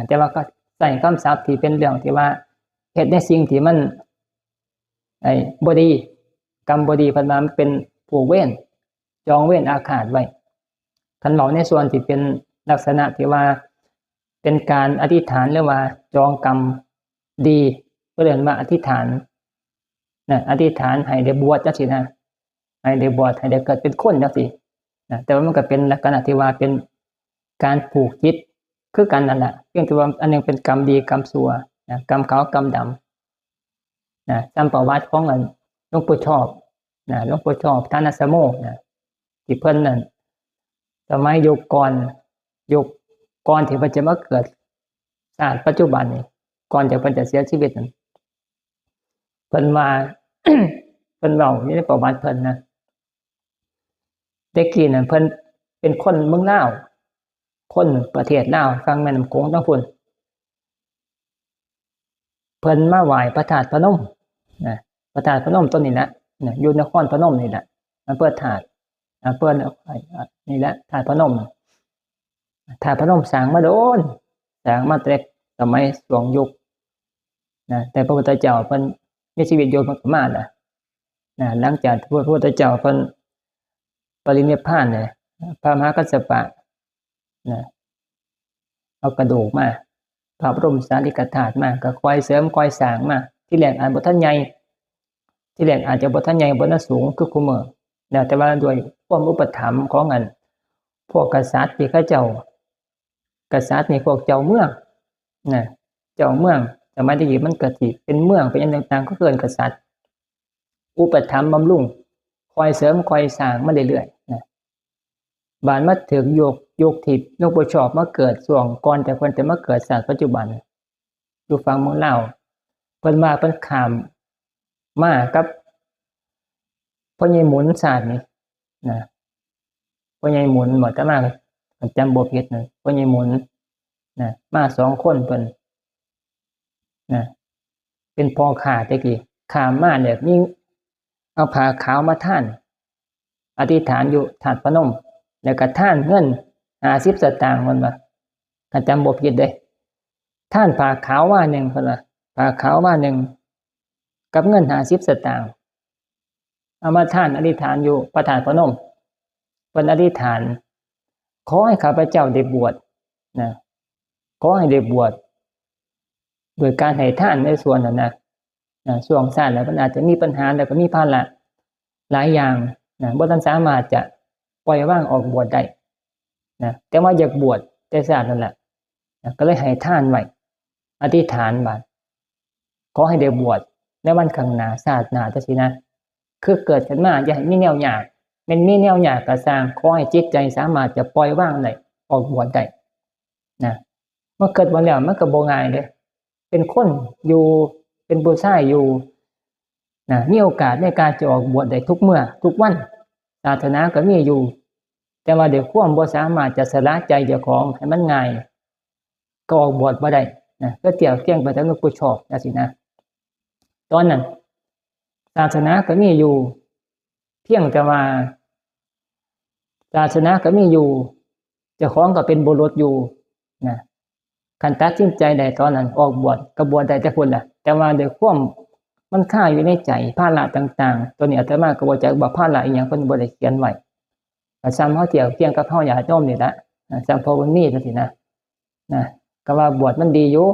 แต่ว่าก็ใส่คำศัพท์ที่เป็นเรื่องที่ว่าเฮ็ดในสิ่งที่มันบ่ดีกรรมบ่ดีเพิ่นว่ามันเป็นผูกเวรจองเวรอาฆาตไว้คันเว้าในส่วนที่เป็นลักษณะที่ว่าเป็นการอธิษฐานหรือว่าจองกรรมดีก็เรียกว่าอธิษฐานอธิษฐานให้ได้บวชจังซี่นะให้ได้บวชให้ได้เกิดเป็นคนจังซี่แต่ว่ามันก็เป็นลักษณะที่ว่าเป็นการผูกจิตคือกันนั่นแหละเพียงแต่ว่าอันนึงเป็นกรรมดีกรรมชั่วกรรมขาวกรรมดำตามประวัติของหลวงปู่ชอบหลวงปู่ชอบทานสโมที่เพิ่นนั่นสมัยยุคก่อนที่เพิ่นจะมาเกิดชาติปัจจุบันนี่ก่อนจะเพิ่นจะเสียชีวิตนั่นเพิ่นมา เพิ่นเล่าอยู่ในประวัติเพิ่นนะแต่กี้นั่นเพิ่นเป็นคนเมืองลาวคนประเทศลาวฝั่งแม่น้ำโขงทั้งพุ่นเพิ่นมาไหว้พระธาตุพนมพระธาตุพนมต้นนี้แหละอยู่นครพนมนี่แหละอำเภอธาตุนี่แหละธาตุพนมสร้างมาโดนสร้างมาแต่สมัยช่วงยุคแต่พระพุทธเจ้าเพิ่นมีชีวิตอยู่ประมาณหลังจากพระพุทธเจ้าเพิ่นปรินิพพานพระมหากัสสปะเอากระดูกมาพระบรมสารีริกธาตุมาก็ค่อยเสริมค่อยสร้างมาที่แรกอาจบ่ทันใหญ่อาจจะบ่ทันใหญ่บ่ทันสูงคือคุมื้อแต่ว่าด้วยความอุปถัมภ์ของพวกกษัตริย์ที่เขาเจ้ากษัตริย์นี่พวกเจ้าเมืองเจ้าเมืองสมัยที่มันก็สิเป็นเมืองเป็นอันต่างๆก็เกินกษัตริย์อุปถัมภ์บำรุงคอยเสริมคอยสร้างมาเรื่อยๆบานมาถึงยุคที่หลวงปู่ชอบมาเกิดช่วงก่อนแต่เพิ่นจะมาเกิดศาสตร์ปัจจุบันอยู่ฝั่งเมืองลาวเพิ่นมาเพิ่นข้ามมากับพ่อใหญ่หมุนศาสตร์นี่พ่อใหญ่หมุนบ่ตะมาจำบ่ผิดพ่อใหญ่หมุนมา2 คนเพิ่น นะเป็นพ่อข้าตะกี้ข้ามาเนี่ยมีเอาผ้าขาวมาท่านอธิษฐานอยู่ถาดพนมแล้วก็ท่านเงิน50 สตางค์มันว่าก็จำบ่ผิดเด้ท่านผ้าขาวว่าหนึ่งเพิ่นว่าผ้าขาวว่าหนึ่งกับเงิน50 สตางค์เอามาท่านอธิษฐานอยู่พระธาตุพนมเพิ่นอธิษฐานขอให้ข้าพเจ้าได้บวชนะขอให้ได้บวชโดยการให้ทานในส่วนนั้นนะช่วงชาติแล้วมันอาจจะมีปัญหาแล้วก็มีภาระหลายอย่างนะบ่ทันสามารถจะปล่อยวางออกบวชได้นะแต่ว่าอยากบวชแต่ชาตินั่นแหละนะก็เลยให้ทานไว้อธิษฐานว่าขอให้ได้บวชในวันข้างหน้าชาติหน้าจังซี่นะคือเกิดขึ้นมาอย่าให้มีแนวยากแม่นมีแนวยากก็สร้างขอให้จิตใจสามารถจะปล่อยวางได้ออกบวชได้นะเมื่อเกิดมาแล้วมันก็บ่ง่ายเด้เป็นคนอยู่เป็นผู้ชายอยู่นะมีโอกาสในการจะออกบวชได้ทุกเมื่อทุกวันศาสนาก็มีอยู่แต่ว่าด้วยความบ่สามารถจะสละใจเจ้าของให้มันง่ายก็ออกบวชบ่ได้นะก็เที่ยงไปแต่ผู้ชอบจังซี่นะตอนนั้นศาสนาก็มีอยู่เพียงแต่ว่าศาสนาก็มีอยู่เจ้าของก็เป็นบุรุษอยู่นะคันตัดสินใจได้ตอนนั้นออกบวชก็บวชได้แต่พุ่นล่ะแต่ว่าด้วยความมันคาอยู่ในใจภาระต่างๆตัวนี้อาตมาก็บ่จักว่าภาระอีหยังเพิ่นบ่ได้เขียนไว้ก็ซ้ำเฮาเที่ยงกับเฮาญาติโยมนี่ล่ะซ้ำพอมันมีจังซี่นะก็ว่าบวชมันดีอยู่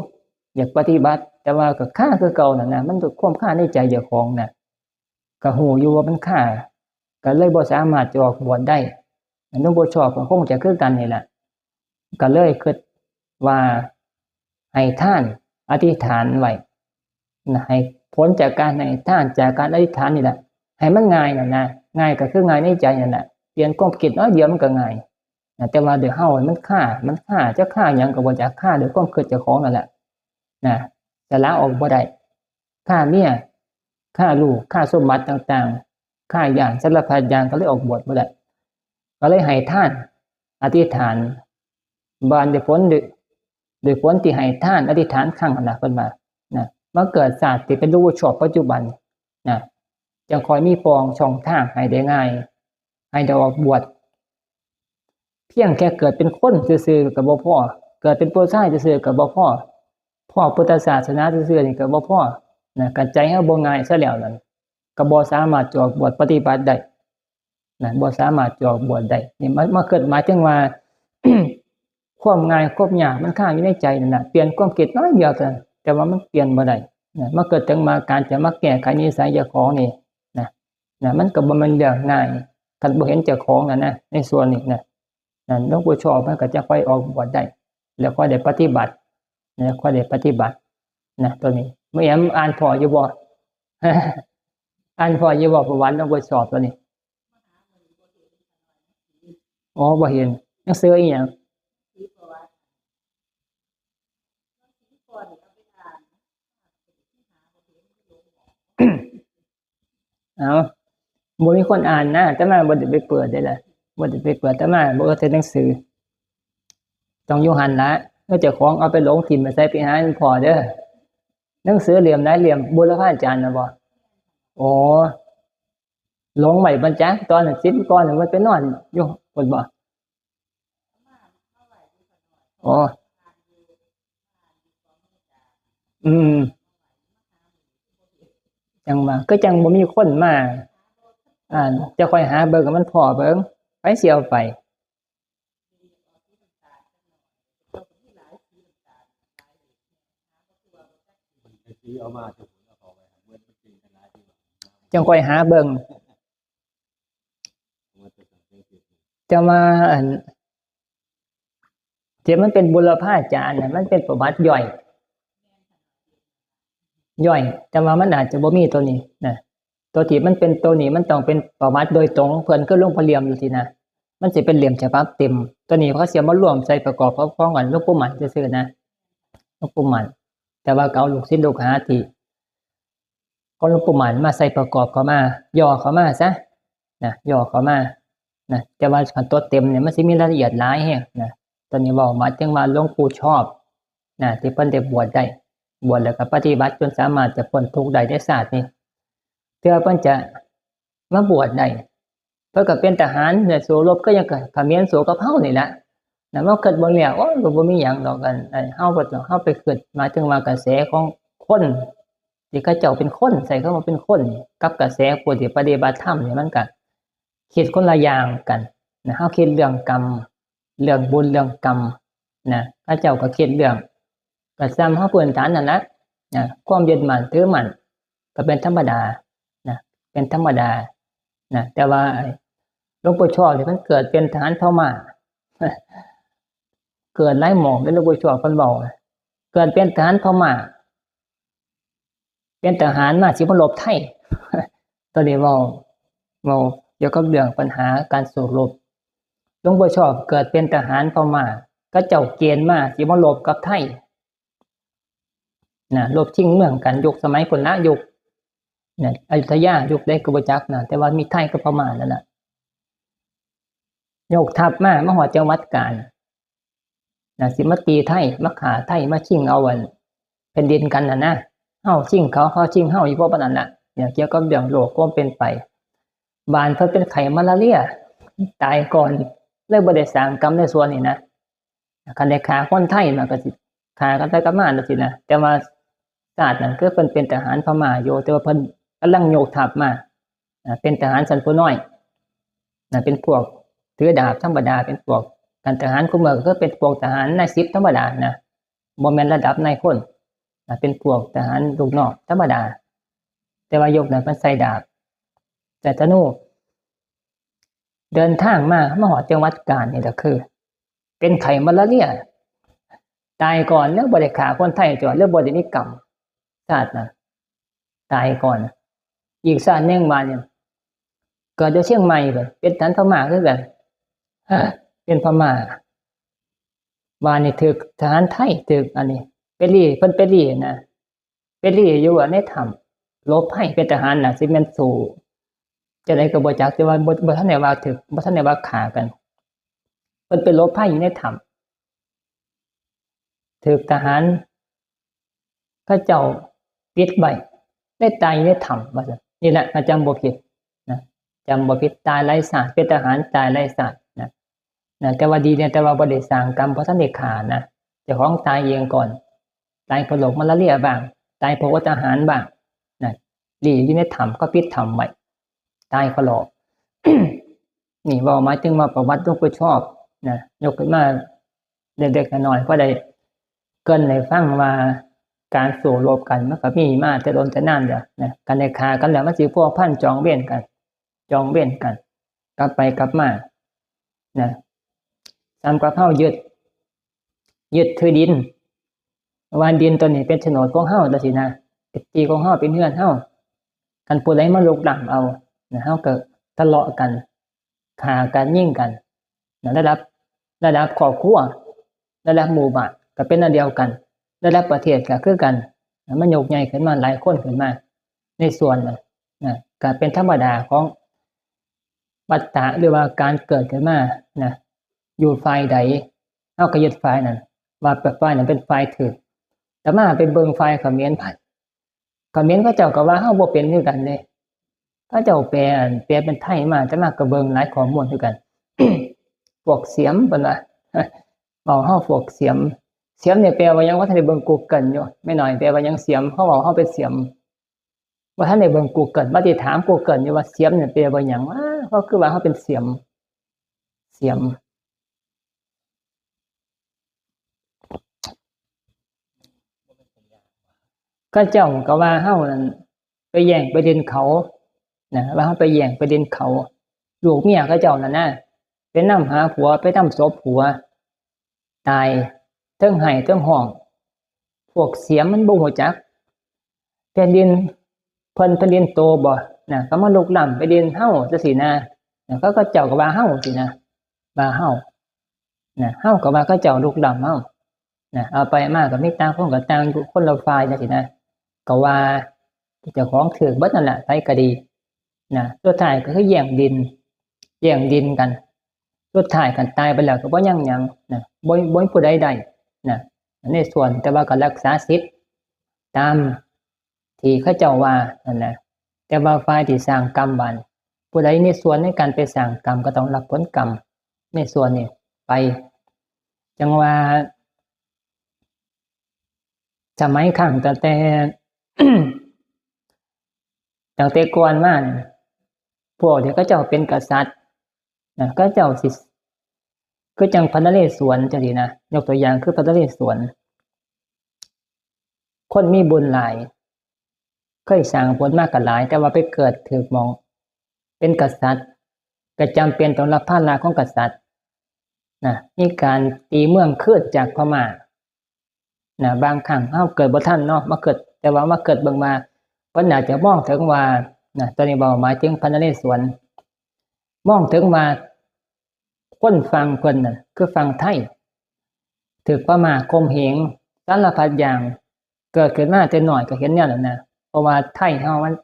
อยากปฏิบัติแต่ว่าก็ค่าคือเก่านั่นน่ะมันด้วยความค่าในใจเจ้าของน่ะก็ฮู้อยู่ว่ามันค่าก็เลยบ่สามารถจะออกบวชได้หลวงปู่ชอบก็คงจะคือกันนี่แหละก็เลยคิดว่าให้ทานอธิษฐานไว้ให้ผลจากการให้ทานจากการอธิษฐานนี่แหละให้มันง่ายนั่นนะง่ายก็คือง่ายในใจนั่นแหละเปลี่ยนความคิดน้อยเดียวมันก็ง่ายแต่ว่าเดี๋ยวเฮามันฆ่าจะฆ่าหยังก็บ่จักฆ่าด้วยความคิดเจ้าของนั่นแหละจะละออกบ่ได้ฆ่าเมียฆ่าลูกฆ่าสมบัติต่างๆฆ่าอย่างสารพัดอย่างก็เลยออกบวชบ่ได้ก็เลยให้ทานอธิษฐานบานด้วยผลที่ให้ทานอธิษฐานครั้งนั้นน่ะเพิ่นว่ามาเกิดชาติที่เป็นรูปชอบปัจจุบันจังคอยมีปองช่องทางให้ได้ง่ายให้ได้ออกบวชเพียงแค่เกิดเป็นคนซื่อๆก็บ่พอเกิดเป็นผู้ชายซื่อๆก็บ่พอพุทธศาสนาซื่อๆนี่ก็บ่พอกันใจเฮาบ่ง่ายซะแล้วนั่นก็บ่สามารถจะออกบวชปฏิบัติได้บ่สามารถจะออกบวชได้นี่มาเกิดหมายถึงว่า ความง่ายความยากมันค้างอยู่ในใจนั่นน่ะเปลี่ยนความคิดน้อยเดียวแต่ว่ามันเปลี่ยนบ่ได้มาเกิดถึงมาการจะมาแก้ไขนิสัยเจ้าของนี่มันก็บ่แม่นเรื่องง่ายคันบ่เห็นเจ้าของนั่นนะในส่วนนี้หลวงปู่ชอบมันก็จะค่อยออกบวชได้แล้วค่อยได้ปฏิบัติค่อยได้ปฏิบัติตัวนี้เมื่ออ่านพออยู่บ่ อ่านพออยู่บ่ประวัติหลวงปู่ชอบตัวนี้อ๋อบ่เห็นหนังสืออีหยังเอาบ่มีคนอ่านนะแต่มาบ่ได้ไปเปิดได้ล่ะบ่ได้ไปเปิดแต่มาบ่เอาแต่หนังสือต้องอยู่หั่นละเจ้าของเอาไปลงทิ่มไปใส่ไปหาพอเด้อหนังสือเล่มไหนเล่มบุรพาจารย์น่ะบ่อ๋อลงไว้บรรจักตอนนั้น10ก่อนมันไปนอนอยู่พุ่นบ่อ๋อจังว่าก็จังบ่มีคนมาจะค่อยหาเบิ่งให้มันพอเบิ่งไปสิเอาไปจังค่อยหาเบิ่งจะมาที่มันเป็นบุรพาจารย์น่ะมันเป็นประวัติย่อยแต่ว่ามันอาจจะบ่มีตัวนี้ตัวที่มันเป็นตัวนี้มันต้องเป็นประวัติโดยตรงเพิ่นคือหลวงพ่อเหลี่ยมอยู่ที่นะมันสิเป็นเหลี่ยมฉบับเต็มตัวนี้เขาสิมารวมใส่ประกอบพร้อมกันหลวงปู่หมันซื่อๆนะหลวงปู่หมันแต่ว่าเอาลูกศิษย์ลูกหาที่ก็หลวงปู่หมันมาใส่ประกอบเข้ามาย่อเข้ามาซะย่อเข้ามาแต่ว่าคันตัวเต็มเนี่ยมันสิมีรายละเอียดหลายแฮงตอนนี้เว้ามาถึงว่าหลวงปู่ชอบที่เพิ่นได้บวชได้ บวชแล้วก็ปฏิบัติจนสามารถจะพ้นทุกข์ได้ในชาตินี้เพื่อเพิ่นจะมาบวชได้เพิ่นก็เป็นทหารเนี่ยสู้รบก็ยังเขมรสู้กับเฮานี่แหละนะว่าเกิดบ่แล้วโอ้ยก็บ่มีหยังดอกกันเฮาก็เฮาไปเกิดหมายถึงว่ากระแสของคนที่เขาเจ้าเป็นคนใส่เข้ามาเป็นคนกับกระแสผู้ที่ปฏิบัติธรรมนี่มันก็คิดคนละอย่างกันนะเฮาคิดเรื่องกรรมเรื่องบุญเรื่องกรรมนะเขาเจ้าก็คิดเรื่องก็ซ้ำเฮาพื้นฐานนั่นแหละนะความยึดมั่นถือมั่นก็เป็นธรรมดานะเป็นธรรมดานะแต่ว่าหลวงปู่ชอบนี่มันเกิดเป็นทหารพม่าเกิดหลายหม่องเป็นหลวงปู่ชอบเพิ่นเว้าเกิดเป็นทหารพม่าเป็นทหารมาสิมาลบไทย ตอนนี้เว้าเกี่ยวกับเรื่องปัญหาการสู้รบหลวงปู่ชอบเกิดเป็นทหารพม่าก็เจ้าเกณฑ์มาสิมาลบกับไทยนะลบชิงเมืองกันยุคสมัยพุทธยุคเนี่ยอยุธยายุคได้ก็บ่จักนะแต่ว่ามีไทยกับพม่านั่นน่ะยกทัพมาฮอดจังหวัดกาญนะสิมาตีไทยมาฆ่าไทยมาชิงเอาแผ่นดินกันน่ะนะเฮาชิงเขาชิงเฮาอยู่บ่ปานนั้นน่ะเนี่ยเกี่ยวกับเรื่องโลกความเป็นไปบ้านเพิ่นเป็นไข้มาลาเรียตายก่อนเลยบ่ได้สร้างกรรมในส่วนนี้นะคันได้ฆ่าคนไทยมันก็สิฆ่ากันไปกันมาจังซี่นะแต่ว่าชาตินั้นคือเพิ่นเป็นทหารพม่าอยู่แต่ว่าเพิ่นกำลังยกทัพมาเป็นทหารชั้นผู้น้อยนะเป็นพวกถือดาบธรรมดาเป็นพวกการทหารคุมเมืองก็เป็นพวกทหารนายสิบธรรมดานะบ่แม่นระดับนายพลเป็นพวกทหารลูกน้องธรรมดาแต่ว่ายกนั้นเพิ่นใส่ดาบใส่ธนูเดินทางมาฮอดจังหวัดกาญนี่ก็คือเป็นไข้มาลาเรียตายก่อนแล้วบ่ได้ฆ่าคนไทยจ่อแล้วบ่ได้มีกรรมชาตินั้นตายก่อนอีกชาตินึงมาเนี่ยเกิดอยู่เชียงใหม่เพิ่นเป็นทหารพม่าคือกันเป็นพม่าว่านี่ถูกทหารไทยถูกอันนี้ไปรีเพิ่นไปรีนะไปรีอยู่ในถ้ำลบให้เป็นทหารน่ะสิแม่นสู้จะได้ก็บ่จักแต่ว่าบ่ทันได้ว่าถูกบ่ทันได้ว่าฆ่ากันเพิ่นไปลบให้อยู่ในถ้ำถูกทหารเขาเจ้าปิดไว้ได้ตายอยู่ในถ้ำว่าซั่นนี่แหละจำบ่ผิดนะจำบ่ผิดตายไร้ศาสตร์เป็นทหารตายไร้ศาสตร์นะแต่ว่าดีเนี่ยแต่ว่าบ่ได้สร้างกรรมเพราะท่านได้ฆ่านะเจ้าของตายเองก่อนตายเพราะโรคมาลาเรียบ้างตายเพราะว่าทหารบ้างนะหลีอยู่ในถ้ำก็ปิดถ้ำไว้ตายเพราะโรค นี่เว้าหมายถึงว่าประวัติหลวงปู่ชอบนะยกขึ้นมาเด็กๆน้อยๆก็ได้เกริ่นให้ฟังว่าการสู้รบกันมันก็มีมาแต่โดนแต่นานแล้วนะการได้ฆ่ากันแล้วมันสิพัวพันจองเวรกันกลับไปกลับมานะตามกับเฮายึดถือดินว่าดินตัวนี้เป็นโฉนดของเฮาจังซี่นะเป็นที่ของเฮาเป็นเรือนเฮาคันผู้ใดมารุกล้ำเอานะเฮาก็ทะเลาะกันฆ่ากันยิงกันนะระดับครอบครัวระดับหมู่บ้านก็เป็นอันเดียวกันระดับประเทศก็คือกันมันยกใหญ่ขึ้นมาหลายคนขึ้นมาในส่วนนั้นนะก็เป็นธรรมดาของวัฏฏะหรือว่าการเกิดขึ้นมานะอยู่ฝ่ายใดเฮาก็ยึดฝ่ายนั้นว่าฝ่ายนั้นเป็นฝ่ายถูกแต่มาไปเบิ่งฝ่ายเขมรไผเขมรเขาเจ้าก็ว่าเฮาบ่เป็นคือกันเด้เขาเจ้าแปลเป็นไทยมาแต่มาก็เบิ่งหลายข้อมูลคือกัน พวกเสียมเพิ่นว่าเว้าเฮาพวกเสียมเนี่ยแปลว่าหยังว่าท่านได้เบิ่ง Google อยู่ไม่น้อยแปลว่าหยังเสียมเฮาเว้าเฮาเป็นเสียมว่าท่านได้เบิ่ง Google ว่าสิถาม Google อยู่ว่าเสียมเนี่ยแปลว่าหยังวะเขาคือว่าเฮาเป็นเสียมเขาเจ้าก็ว่าเฮานั่นไปแย่งประเด็นเขานะว่าเฮาไปแย่งประเด็นเขาลูกเมียเขาเจ้านั่นน่ะไปนำหาผัวไปนำศพผัวตายเทิงไห้เทิงห้องพวกเสียมมันบ่ฮู้จักแผ่นดินเพิ่นแผ่นดินโตบ่นะเขามาลุกล้ำไปดินเฮาจังซี่นะเขาก็เจ้าก็ว่าเฮาสินะว่าเฮานะเฮาก็ว่าเขาเจ้าลุกล้ำเฮานะเอาไปมาก็มีต่างคนก็ต่างอยู่คนละฝ่ายจังซี่นะก็ว่าเจ้าของถูกเบิดนั่นแหละไผก็ดีนะสุดท้ายก็คือแย่งดินกันสุดท้ายคันตายไปแล้วก็บ่ยังหยังนะบ่มีผู้ใดได้นะในส่วนแต่ว่าก็รักษาสิทธิ์ ตามที่เขาเจ้าว่านั่นนะแต่ว่าฝ่ายที่สร้างกรรมบันผู้ใดมีส่วนในการไปสร้างกรรมก็ต้องรับผลกรรมในส่วนนี้ไปจังว่าสมัยครั้งตั้งแต่ ตั้งแต่ก่อนมาเนี่ยพวกที่เขาเจ้าเป็นกษัตริย์นะก็เจ้าสิก็จังพระนเรศวรจังซี่นะยกตัวอย่างคือพระนเรศวรคนมีบุญหลายเคยสร้างผลมากก็หลายแต่ว่าไปเกิดถูกมองเป็นกษัตริย์ก็จำเป็นต้องรับภาระของกษัตริย์นะมีการตีเมืองขึ้นจากพม่านะบางครั้งเฮาเกิดบ่ทันเนาะมาเกิดแต่ว่ามาเกิดเบิ่งมาเพิ่นน่าจะมองถึงว่านะตอนนี้บ่หมายถึงพระนเรศวรมองถึงว่าคนฟังเพิ่นน่ะคือฟังไทยถูกพม่าข่มเหงสารพัดอย่างเกิดขึ้นมาแต่น้อยก็เห็นแนวนั้นนะเพราะว่าไทยเฮามัน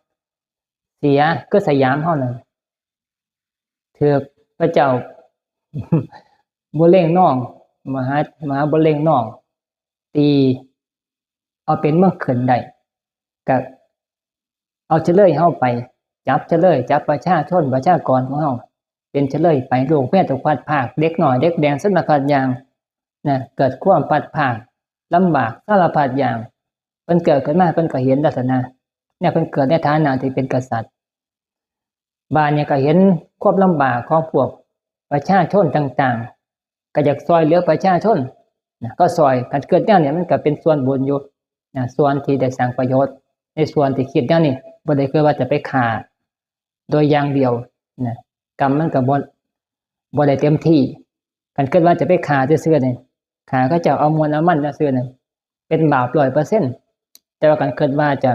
เสียคือสยามเฮานั่นถูกพระเจ้า บ่เล่งน้องมหาบ่เล่งน้องตีเอาเป็นเมืองขึ้นได้ก็เอาเฉลยเฮาไปจับเฉลยจับประชาชนประชากรของเฮาเป็นเฉลยไปโรคแพร่ตกพัดภาคเด็กน้อยเด็กแดงสารพัดอย่างนะเกิดความพัดภาคลำบากสารพัดอย่างเพิ่นเกิดขึ้นมาเพิ่นก็เห็นลักษณะเนี่ยเพิ่นเกิดในฐานะที่เป็นกษัตริย์บ้านเนี่ยก็เห็นความลำบากของพวกประชาชนต่างๆก็อยากซอยเหลือประชาชนนะก็ซอยกันเกิดแนวเนี่ยมันก็เป็นส่วนบุญอยู่นะส่วนที่ได้สร้างประโยชน์ในส่วนที่คิดแนวนี้บ่ได้คือว่าจะไปฆ่าโดยอย่างเดียวนะกรรมมันก็บ่ได้เต็มที่กันเกิดว่าจะไปฆ่าซื่อๆนี่ฆ่าก็จะเอามวลเอามันซื่อๆนี่เป็นบาป 100% แต่ว่ากันเกิดว่าจะ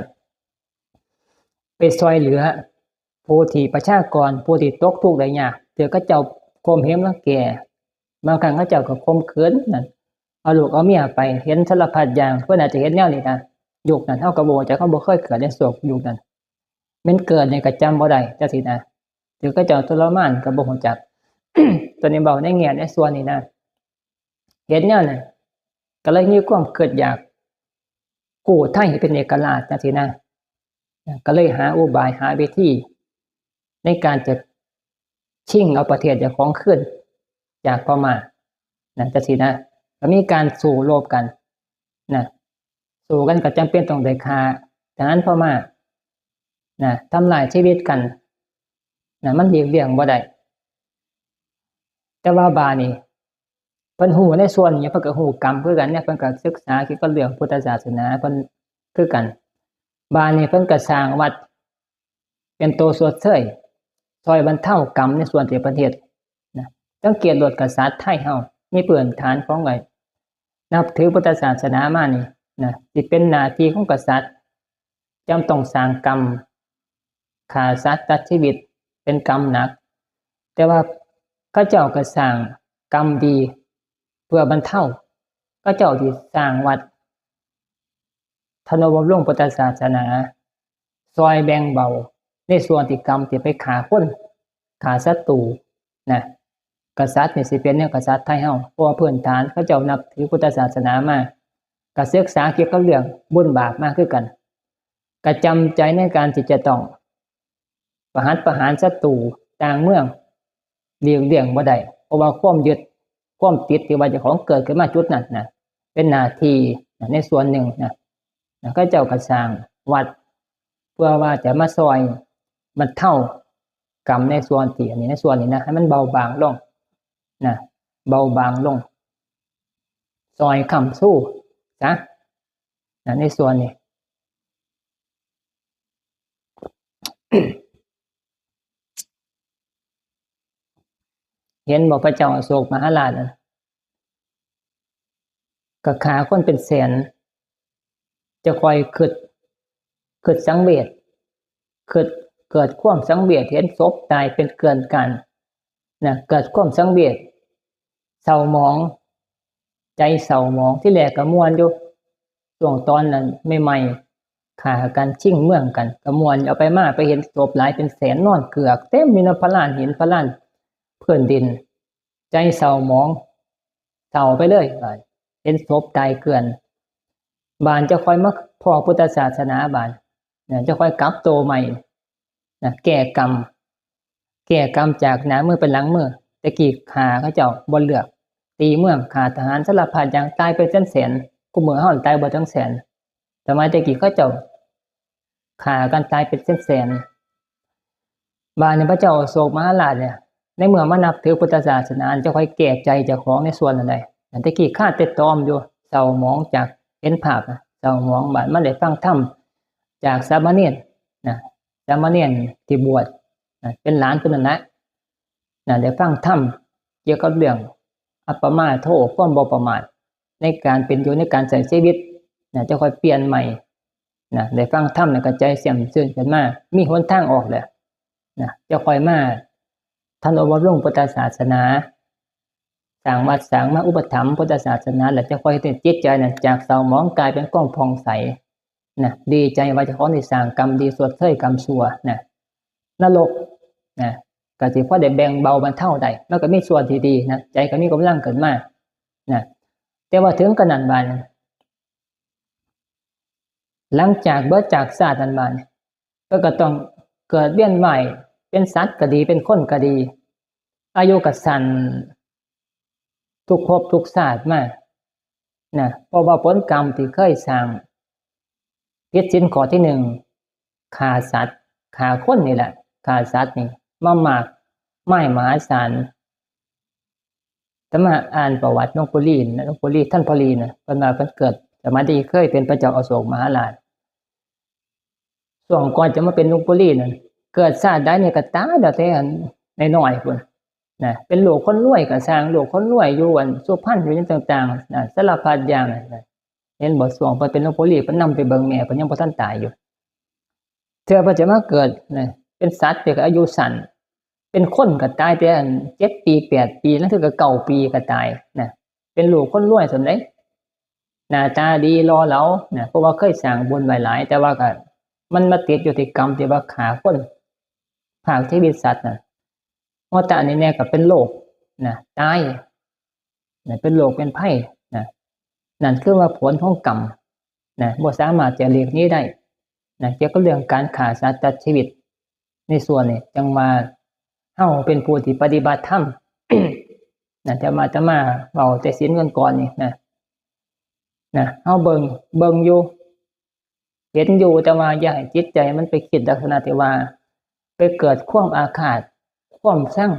ไปซอยเหลือผู้ที่ประชากรผู้ที่ตกทุกข์ได้ยากเถือก็เจ้าข่มเหงรังแกบางครั้งเขาเจ้าก็ข่มขืนนั่นเอาลูกเอาเมียไปเห็นสารพัดอย่างเพิ่นอาจจะเห็นแนวนี้นะยุคนั้นเฮาก็บ่จักเฮาบ่เคยเกิดในโศกยุคนั้นแม่นเกิดนี่ก็จำบ่ได้จังซี่นะถือก็เจ้าทรมานก็บ่ฮู้จัก ตัวนี้เว้าในแง่ในส่วนนี้นะเห็นแนวนั้นก็เลยมีความเกิดอยากกู้ไทยให้เป็นเอกราชจังซี่นะก็เลยหาอุบายหาวิธีในการจะชิงเอาประเทศเจ้าของคืนจากพม่านั่นจังซี่นะก็มีการสู้รบกันนะสู้กันก็จำเป็นต้องได้ฆ่าทหารพม่านะทำลายชีวิตกันนะมันหลีกเลี่ยงบ่ได้แต่ว่าบาดนี้เพิ่นฮู้ในส่วนนี้เพิ่นก็ฮู้กรรมคือกันเนี่ยเพิ่นก็ศึกษาเกี่ยวกับเรื่องพุทธศาสนาเพิ่นคือกันบาดนี้เพิ่นก็สร้างวัดเป็นตัวสวดเสยช่วยบรรเทากรรมในส่วนที่ประเทศนะสังเกตโดดกษัตริย์ไทยเฮามีพื้นฐานของไว้นับถือพุทธศาสนามานี่นะสิเป็นหน้าที่ของกษัตริย์จำต้องสร้างกรรมฆ่าสัตว์ตัดชีวิตเป็นกรรมหนักแต่ว่าเขาเจ้าก็สร้างกรรมดีเพื่อบรรเทาเขาเจ้าที่สร้างวัดธนบำรุงพุทธศาสนาซอยแบ่งเบาในส่วนที่กรรมที่ไปฆ่าคนฆ่าศัตรูนะกษัตริย์นี่สิเป็นแนวกษัตริย์ไทยเฮาเพราะว่าพื้นฐานเขาเจ้านับถือพุทธศาสนามาก็ศึกษาเกี่ยวกับเรื่องบุญบาปมากคือกันก็จำใจในการที่จะต้องประหารศัตรูต่างเมืองเลี่ยงบ่ได้เพราะว่าความยึดความติดที่ว่าเจ้าของเกิดขึ้นมาจุดนั้นนะเป็นหน้าที่ในส่วนหนึ่งนะก็เจ้าก็สร้างวัดเพื่อว่าจะมาซอยบรรเทากรรมในส่วนที่อันนี้ในส่วนนี้นะให้มันเบาบางลงนะเบาบางลงซอยคำสู้นะในส่วนนี้ เห็นบอกพระเจ้าอโศกมหาราชก็ฆ่าคนเป็นแสนจะคอยคิดสังเวชเกิดความสังเวชเห็นศพตายเป็นเกินกันนะเกิดความสังเวชเศร้าหมองใจเศร้าหมองที่แรกก็ม่วนอยู่ช่วงตอนนั้นใหม่ๆฆ่ากันชิงเมืองกันก็ม่วนเอาไปมาไปเห็นศพหลายเป็นแสนนอนเกือกเต็มมีพระลานหินพระลานพื้นดินใจเศร้าหมองเศร้าไปเลยเห็นศพตายเกลื่อน บานจะค่อยมาพอพุทธศาสนาบานนะจะค่อยกลับโตใหม่นะแก้กรรมจากหน้ามือเป็นหลังมือตะกี้ขาเขาเจ้าบ่เลือกตีเมืองขาทหารสารพัดอย่างตายไปแสนกูมือเฮาตายบ่ทั้งแสนสมัยตะกี้เขาเจ้าฆ่ากันตายเป็นแสนบานนี้พระเจ้าอโศกมหาราชเนี่ยในเมื่อมานับถือพุทธศาสนาจะค่อยแก้ใจเจ้าของในส่วนอะไรตะกี้ข้าแต่ตอมอยู่เศร้าหมองจากเห็นภาพเศร้าหมองบาดมาได้ฟังธรรมจากสามเณรนะสามเณรที่บวชเป็นหลานเพิ่นนั่นแหละได้ฟังธรรมเกี่ยวกับเรื่องอัปปมาโทความบ่ประมาทในการเป็นอยู่ในการใช้ชีวิตจะค่อยเปลี่ยนใหม่ได้ฟังธรรมแล้วก็ใจแจ่มชื่นขึ้นมามีหนทางออกแล้วจะค่อยมาท่านอบรมพุทธศาสนาสร้างวัดสร้างมาอุปถัมภ์พุทธศาสนาแล้วจะค่อยจิตใจจากเศร้าหมองกลายเป็นกล้องผ่องใสดีใจว่าเจ้าของได้สร้างกรรมดีสวดเทยกรรมชั่วนรกก็สิพอได้แบ่งเบาบรรเทาได้แล้วก็มีส่วนที่ดีใจก็มีกำลังเกิดมาแต่ว่าถึงขนาดบานหลังจากเบิดจากศาสตร์นั้นบานก็ต้องเกิดเวียนใหม่เป็นสัตว์ก็ดีเป็นคนก็ดีอายุก็สั้นทุกภพทุกชาติมาเพราะว่าผลกรรมที่เคยสร้างผิดศีลข้อที่ฆ่าสัตว์ฆ่าคนนี่แหละฆ่าสัตว์นี่มากไม่มหาศาลถ้ามาอ่านประวัติหลวงปู่ลีหลวงปู่ลีท่านพ่อลีเพิ่นมาเพิ่นเกิดสมัยที่เคยเป็นพระเจ้าอโศกมหาราชช่วงก่อนจะมาเป็นหลวงปู่ลีนั่นเกิดชาติใดเนี่ยก็ตายแต่น้อยๆพุ่นเป็นลูกคนรวยก็สร้างลูกคนรวยอยู่สุพรรณอยู่อย่างต่างๆสารพัดอย่างเห็นบ่ช่วงเพิ่นเป็นหลวงปู่ลีเพิ่นนำไปเบิ่งแม่เพิ่นยังบ่ทันตายอยู่เทื่อเพิ่นจะมาเกิดเป็นสัตว์ที่อายุสั้นเป็นคนก็ตายแต่7 ปี8 ปีแล้วถึงก็9 ปีก็ตายเป็นลูกคนรวยซั่นเด้หน้าตาดีรอเหลาเพราะว่าเคยสร้างบุญไว้หลายแต่ว่าก็มันมาติดอยู่ที่กรรมที่ว่าฆ่าคนภาคชีวิตสัตว์ว่าแต่อันนี้แน่ก็เป็นโรคตายเป็นโรคเป็นภัยนั่นคือว่าผลของกรรมบ่สามารถจะหลีกหนีได้เกี่ยวกับเรื่องการฆ่าสัตว์ตัดชีวิตในส่วนนี้จังว่าเฮาเป็นผู้ที่ปฏิบัติธรรม จะมาเว้าแต่ศีลกันก่อนนี่เฮาเบิ่งอยู่เห็นอยู่แต่ว่าอย่าให้จิตใจมันไปคิดลักษณะที่ว่าไปเกิดความอาฆาตความชัง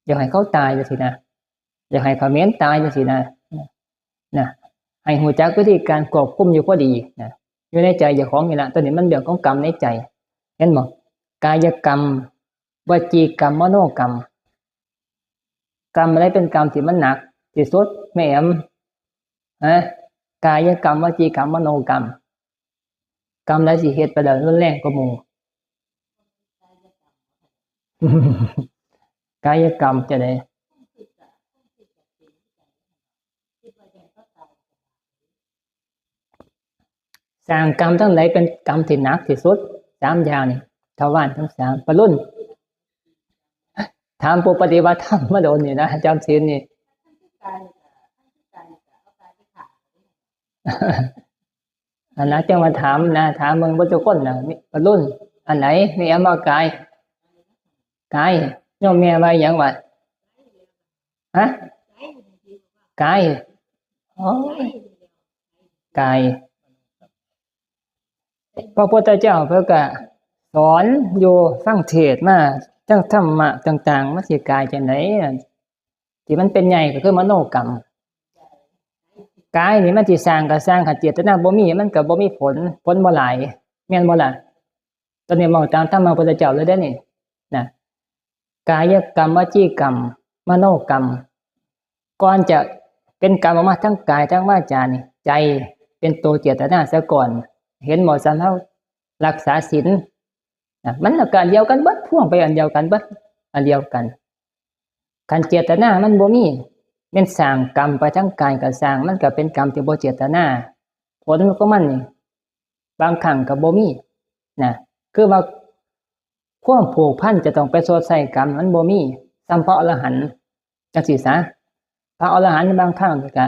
อยากให้เขาตายจังซี่อยากให้เขาเม้นตายจังซี่ให้รู้จักวิธีการควบคุมอยู่พอดีอยู่ในใจเจ้าของนี่ล่ะตอนนี้มันเรื่องของกรรมในใจเห็นบ่กายกรรมวจีกรรมมโนกรรมกรรมอะไรเป็นกรรมที่มันหนักที่สุดแม่กายกรรมวจีกรรมมโนกรรมกรรมใดสิเฮ็ดไปแล้วรุนแรงกว่าหมู่ กายกรรมจะได้สร้างกรรมทั้งหลายเป็นกรรมที่หนักที่สุด3อย่างนี่ทวารทั้ง3ปรุ่นถามผู้ปฏิบัติธรรมมาโดนนี่นะจำศีลนี่ อันนั้นจะมาถามมึงบ่ทุกคนมีปรุ่นอันไหนมีอมากายโยมแม่ว่าหยังวะกายอ๋อกายพระพุทธเจ้าเพิ่นก็สอนอยู่ฟังเทศน์มาจังธรรมะต่างๆมันสิกายจังได๋ที่มันเป็นใหญ่ก็คือมโนกรรมกายนี่มันสิสร้างก็สร้างคันเจตนาบ่มีมันก็บ่มีผลบ่หลายแม่นบ่ล่ะตอนนี้มองตามธรรมะพระพุทธเจ้าเลยเด้อนี่กายกรรมวจีกรรมมโนกรรมก่อนจะเป็นกรรมออกมาทั้งกายทั้งวาจานี่ใจเป็นตัวเจตนาซะก่อนเห็นหมอสันเฮารักษาศีลมันอาการเดียวกันเบิดพ่วงไปอันเดียวกันเบิดอันเดียวกันคันเจตนามันบ่มีแม่นสร้างกรรมไปทั้งกายก็สร้างมันก็เป็นกรรมที่บ่เจตนาผลของมันนี่บางครั้งก็บ่มีคือว่าความผูกพันจะต้องไปโซดใส่กรรมมันบ่มีสัมพระอรหันต์จังซี่ซะพระอรหันต์บางครั้งก็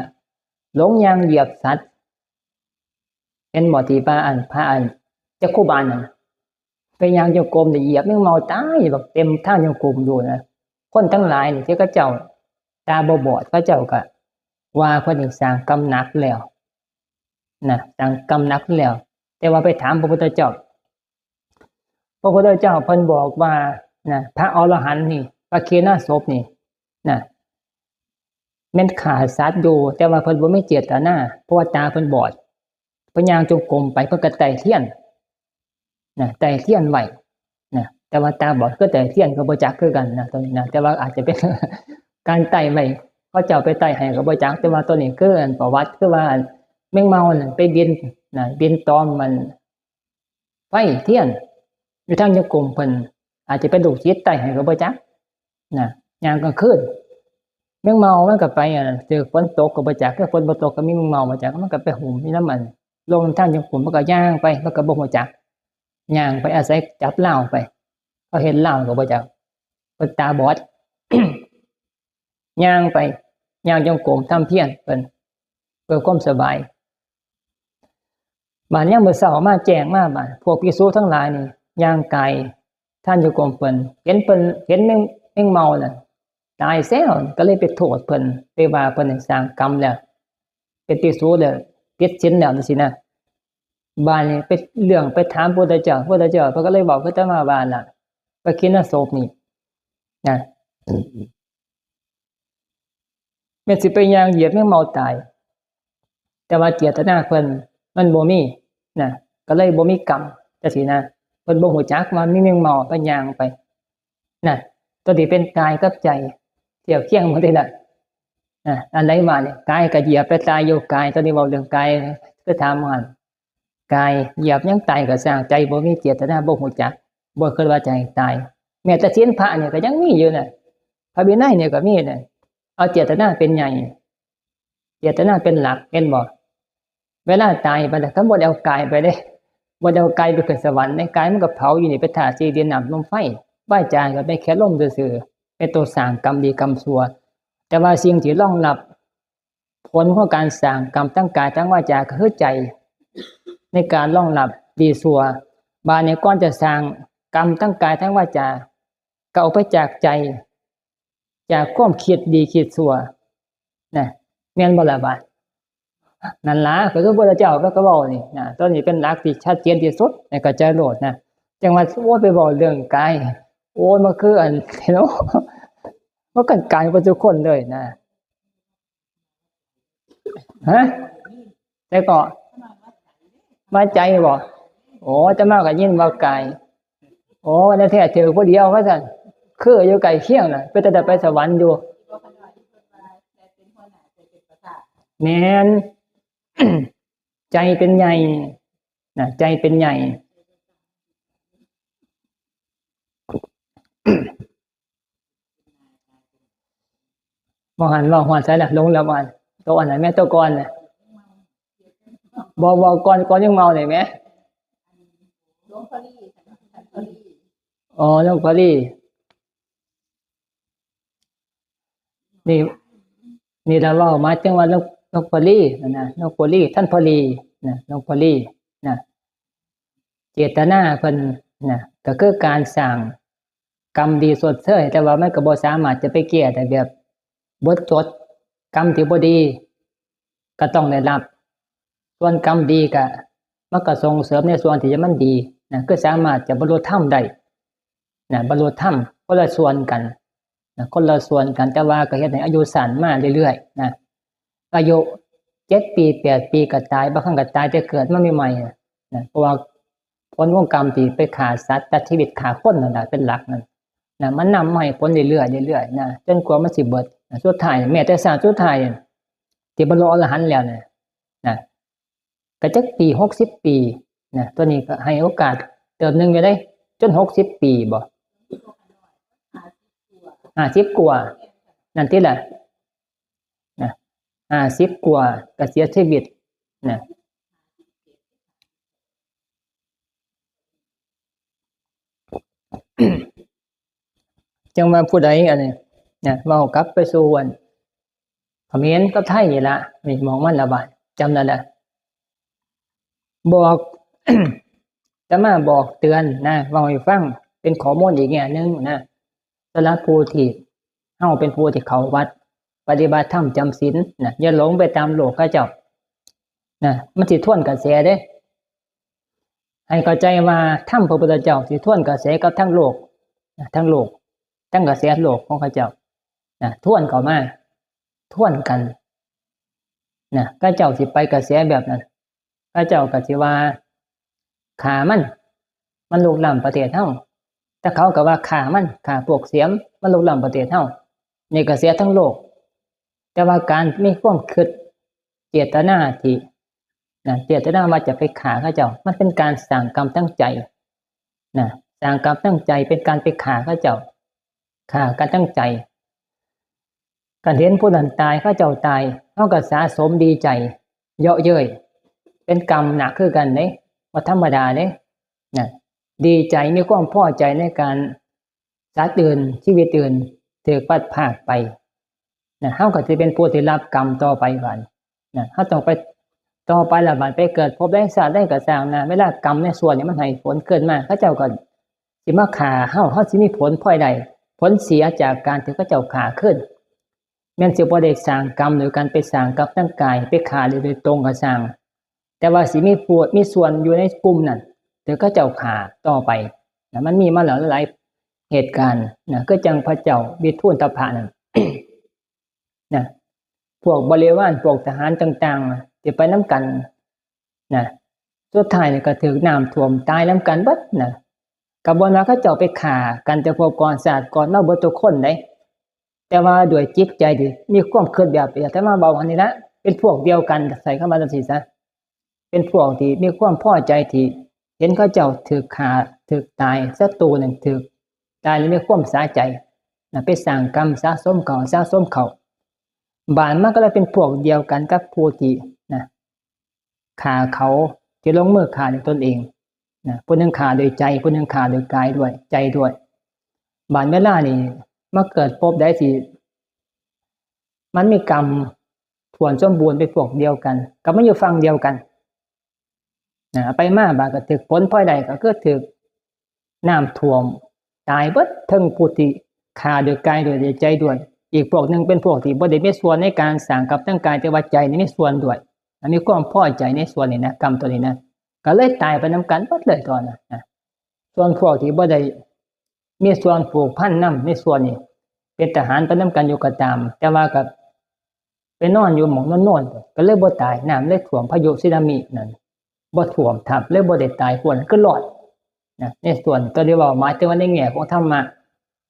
หลงยางเหยียบสัตว์ ห็นบ่ที่พระอันจะครูบาลน่ะไปย่างโยกมได้เหยียบแมงเมาตายแบบเต็มทางโยกมอยู่นะคนทั้งหลายนี่ที่เขาเจ้าตาบ่บอดเขาเจ้าก็ว่าเพิ่นนี่สร้างกรรมหนักแล้วนะสร้างกรรมหนักแล้วแต่ว่าไปถามพระพุทธเจ้าเพิ่นบอกว่านะพระอรหันต์นี่พระเคนาสพนี่นะแม่นฆ่าสัตว์อยู่แต่ว่าเพิ่นบ่มีเจตนาเพราะว่าตาเพิ่นบอดเพิ่นย่างจงกรมไปเพิ่นก็ไต่เทียนนะไต่เทียนไว้นะแต่ว่าตาบอดก็ไต่เทียนก็บ่จักคือกันนะตรงนี้นะแต่ว่าอาจจะเป็น การไต่ไว้เขาเจ้าไปไต่ให้ก็บ่จักแต่ว่าตัวนี้คืออันประวัติคือว่าแมงเม่าน่ะไปบินนะบินตอมมันไฟเทียนอยู่ทางโยกมเพิ่นอาจจะเป็นลูกศิษย์ไต่ให้ก็บ่จักนะยามกลางคืนแมงเม่ามันก็ไปเจอฝนตกก็บ่จักถ้าฝนบ่ตกก็มีแมงเม่ามาจักมันก็ไปหุ่มมีน้ำมันลงทางโยกมมันก็ย่างไปมันก็บ่ฮู้จักย่างไปอาศัยจับเหล้าไปเขาเห็นเหล้าก็บ่จักเพิ่นตาบอด ย่างไปย่างจงกรมทำเพียรเพิ่นเพื่อความสบายบัดยามมื้อเช้ามาแจ้งมาบัดพวกภิกษุทั้งหลายนี่ย่างกายท่านอยู่กรมเพิ่นเห็นแมงเมาน่ะตายแซวก็เลยไปโทษเพิ่นไปว่าเพิ่นสร้างกรรมแล้วเป็นภิกษุแล้วผิดศีลแล้วจังซี่นะบัดนี้ไปเรื่องไปถามพระพุทธเจ้าเพิ่นก็เลยบอกคือแต่มาว่าน่ะพระคิณโสพนี่นะแม่นสิไปย่างเหยียบแมงเมาตายแต่ว่าเจตนาเพิ่นมันบ่มีนะก็เลยบ่มีกรรมจังซี่นะเพิ่นบ่ฮู้จักว่ามีแมงเมาไปย่างไปน่ะตัวที่เป็นกายกับใจเทียบเคียงบ่ได้ล่ะอันไหนมาเนี่ยกายก็เหยียบไปตายอยู่กายตอนนี้เว้าเรื่องกายคือถามว่ากายเหยียบยังตายก็สร้างใจบ่มีเจตนาบ่ฮู้จักบ่คิดว่าจะให้ตายแม้แต่ศีลพระเนี่ยก็ยังมีอยู่น่ะพระวินัยเนี่ยก็มีน่ะเอาเจตนาเป็นใหญ่เจตนาเป็นหลักเห็นบ่เวลาตายไปแล้วก็บ่ได้เอากายไปเด้บ่ได้เอากายไปขึ้นสวรรค์ในกายมันก็เผาอยู่นี่เป็นธาตุสี่ดินน้ำลมไฟวาจาก็เป็นแค่ลมซื่อๆเป็นตัวสร้างกรรมดีกรรมชั่วแต่ว่าสิ่งที่รองรับผลของการสร้างกรรมทั้งกายทั้งวาจาก็คือใจในการรองรับดีชั่วบาดนี้ก่อนจะสร้างกรรมทั้งกายทั้งวาจาก็เอาไปจากใจจากความคิดดีคิดชั่วนะแม่นบ่ล่ะบาดนั่นล่ะก็คือพระพุทธเจ้าก็เว้านี่นะตัวนี้เป็นหลักที่ชัดเจนที่สุดในกระจายโลดนะจังว่าโอ้ไปเว้าเรื่องกายโอ้มันคืออันเนาะมันกันกายบ่ทุกคนเลยนะฮะแต่ก็ว่าใจบ่โอ้จะมาก็ยินว่ากายโอ้แท้ๆถือผู้เดียวว่าซั่นคืออยู่ใกล้เคียงน่ะไปแต่ไปสวรรค์อยู่แม่น ใจเป็นใหญ่นะใจเป็นใหญ่ มหันว่าหัวใส่ละลงแล้วมันตัวอันไหนแม่ตัวก่อนน่ะบ่ก่อนยังเมาได้แม่อ๋อหลวงพ่อลี่นี่เราเว้ามาจังว่าหลวงพ่อลี่นะหลวงพ่อลี่ท่านพ่อลี่นะหลวงพ่อลี่นะเจตนาเพิ่นนะก็คือการสร้างกรรมดีสดเสยแต่ว่ามันก็บ่สามารถจะไปแก้ได้แบบบทจดกรรมที่บ่ดีก็ต้องได้รับส่วนกรรมดีก็มันก็ส่งเสริมในส่วนที่มันดีนะคือสามารถจะบรรลุธรรมได้นะบรรลุธรรมคนละส่วนกันนะคนละส่วนกันแต่ว่าก็เฮ็ดให้อายุสั้นมาเรื่อยๆนะอายุ7 ปี 8 ปีก็ตายบางครั้งก็ตายแต่เกิดมาใหม่ๆนะเพราะว่าผลของกรรมที่ไปฆ่าสัตว์ตัดชีวิตฆ่าคนนั่นน่ะเป็นหลักนั่นนะมันนำมาให้ผลเรื่อยๆนะจนกว่ามันสิเบิดสุดท้ายแม้แต่ศาสตร์สุดท้ายที่บรรลุอรหันต์แล้วนะก็จักปี60 ปีนะตัวนี้ก็ให้โอกาสเติมนึงอยู่ได้จน60 ปีบ่50 กว่านั่นติล่ะนะ50 กว่าก็เสียชีวิตนะจังว่าผู้ใดอันนี้นะเว้ากลับไปสู่วันเขมรกับไทยนี่ล่ะนี่มองมันละบาดจำนั่นแหละ บอก จะมาบอกเตือนนะเว้าให้ฟังเป็นข้อมูลอีกแง่นึงนะสำหรับผู้ที่เฮาเป็นผู้ที่เข้าวัดปฏิบัติธรรมจำศีลนะอย่าหลงไปตามโลกเขาเจ้านะมันสิทวนกระแสเด้ให้เข้าใจว่าธรรมพระพุทธเจ้าสิทวนกระแสกับทั้งโลกนะทั้งโลกทั้งกระแสโลกของเขาเจ้านะทวนเข้ามาทวนกันนะเขาเจ้าสิไปกระแสแบบนั้นเขาเจ้าก็สิว่าฆ่ามันลุกล้ำประเทศเฮาแต่เขาก็ว่าฆ่าพวกเสียมมันลุกล้ำประเทศเฮานี่กระแสทั้งโลกแต่ว่าการมีความคิดเจตนาที่เจตนาว่าจะไปฆ่าเขาเจ้ามันเป็นการสร้างกรรมตั้งใจนะสร้างกรรมตั้งใจเป็นการไปฆ่าเขาเจ้าฆ่ากันตั้งใจการเห็นผู้นั้นตายเขาเจ้าตายเขาก็สะสมดีใจเยาะเย้ยเป็นกรรมหนักคือกันเด้ว่าธรรมดาเด้นะดีใจมีความพอใจในการสัตว์อื่นชีวิตอื่นถูกพัดพรากไปนะเฮาก็สิเป็นผู้ที่รับกรรมต่อไปบัดนะเฮาต้องไปต่อไปละบัดไปเกิดพบได้ชาติได้ก็สร้างนะเวลากรรมในส่วนนี้มันให้ผลเกิดมาเขาเจ้าก็สิมาฆ่าเฮาสิมีผลพลอยใดผลเสียจากการที่เขาเจ้าฆ่าขึ้นแม้นสิบ่ได้สร้างกรรมโดยการไปสร้างกับร่างกายไปฆ่าโดยตรงก็สร้างแต่ว่าสิมีส่วนอยู่ในกลุ่มนั้นถือเขาเจ้าฆ่าต่อไปนะมันมีมาหลายเหตุการณ์นะก็จังพระเจ้าวิทูลตภะนั่น นะพวกบริวารพวกทหารต่างๆที่ไปน้ำกันนะสุดท้ายก็ถึงน้ำท่วมตายน้ำกันเบิดนะกระบวนการเขาเจ้าไปฆ่ากันแต่พวกก่อนศาสตร์ก่อนเล่าเบิดทุกคนได้แต่ว่าด้วยจิตใจที่มีความคิดแบบแต่มาเบาอันนี้ละเป็นพวกเดียวกันใส่เข้ามาจังซี่ซะเป็นพวกที่มีความพอใจที่เห็นเขาเจ้าถูกฆ่าถูกตายศัตรูนั่นถูกตายแล้วมีความสาใจนะไปสร้างกรรมสะสมเขาบานมันก็เลยเป็นพวกเดียวกันกับผู้ที่นะฆ่าเขาที่ลงมือฆ่าด้วยตนเองนะผู้นึงฆ่าโดยใจผู้นึงฆ่าโดยกายด้วยใจด้วยบานเวลานี่มาเกิดพบได้สิมันมีกรรมทวนสมบูรณ์เป็นพวกเดียวกันก็มันอยู่ฝั่งเดียวกันนะไปมาบาดก็ถึกผลพลอยใดก็คือถึกน้ำท่วมตายเบิดทั้งผู้ที่ฆ่าโดยกายด้วยใจด้วยอีกพวกนึงเป็นพวกที่บ่ได้มีส่วนในการสร้างกับทั้งกายแต่ว่าใจนี่มีส่วนด้วยมีความพอใจในส่วนนี้นะกรรมตัวนี้นะก็เลยตายไปนํกันเบิดเลยตอนนั้นนะส่วนพวกที่บ่ได้มีส่วนผูกพันนำในส่วนนี้เป็นทหารไปนํกันอยู่ก็ตามแต่ว่าก็ไปนอนอยู่หม้องโน่นๆก็เลยบ่ตายน้ำเลยท่วมพายุสึนามินั่นบ่ท่วมทับเลยบ่ได้ตายควรก็รอดนะในส่วนตัวที่ว่าหมายถึงว่าในแง่ของธรรมะ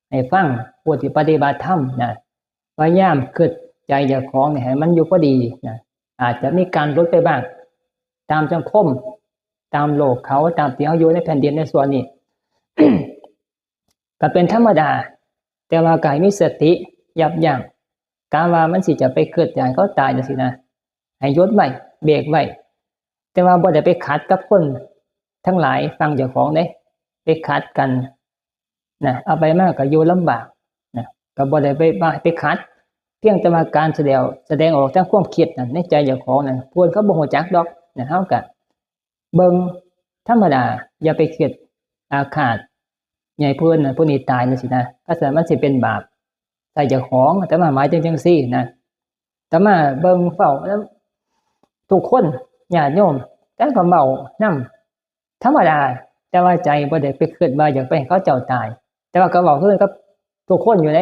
ให้ฟังผู้ที่ปฏิบัติธรรมนะพยายามคิดใจเจ้าของให้มันอยู่พอดีนะอาจจะมีการลดไปบ้างตามสังคมตามโลกเขาตามที่เขาอยู่ในแผ่นดินในส่วนนี้ ก็เป็นธรรมดาแต่ว่ากายมีสติยับยั้งการว่ามันสิจะไปเกิดอย่างเขาตายจังซี่นะให้ยศไว้เบรกไว้แต่ว่าบ่ได้ไปขัดกับคนทั้งหลายฟังเจ้าของเด้ไปขัดกันนะเอาไปมากก็อยู่ลำบากนะก็บ่ได้ไปขัดเพียงแต่ว่าการแสดงออกทางความคิดนั่นในใจเจ้าของนั่นพวกเขาบ่ฮู้จักดอกนะเฮาก็เบิ่งธรรมดาอย่าไปคิดอาฆาตใหญ่เพิ่นน่ะผู้นี้ตายจังซี่นะก็แสดงมันสิเป็นบาปใส่เจ้าของแต่มาหมายถึงจังซี่นะแต่มาเบิ่งเฝ้าแล้วทุกคนญาติโยมแต่ก็เมานำธรรมดาแต่ว่าใจบ่ได้ไปคิดว่าอยากไปให้เขาเจ้าตายแต่ว่าก็เว้าคือกับทุกคนอยู่ใ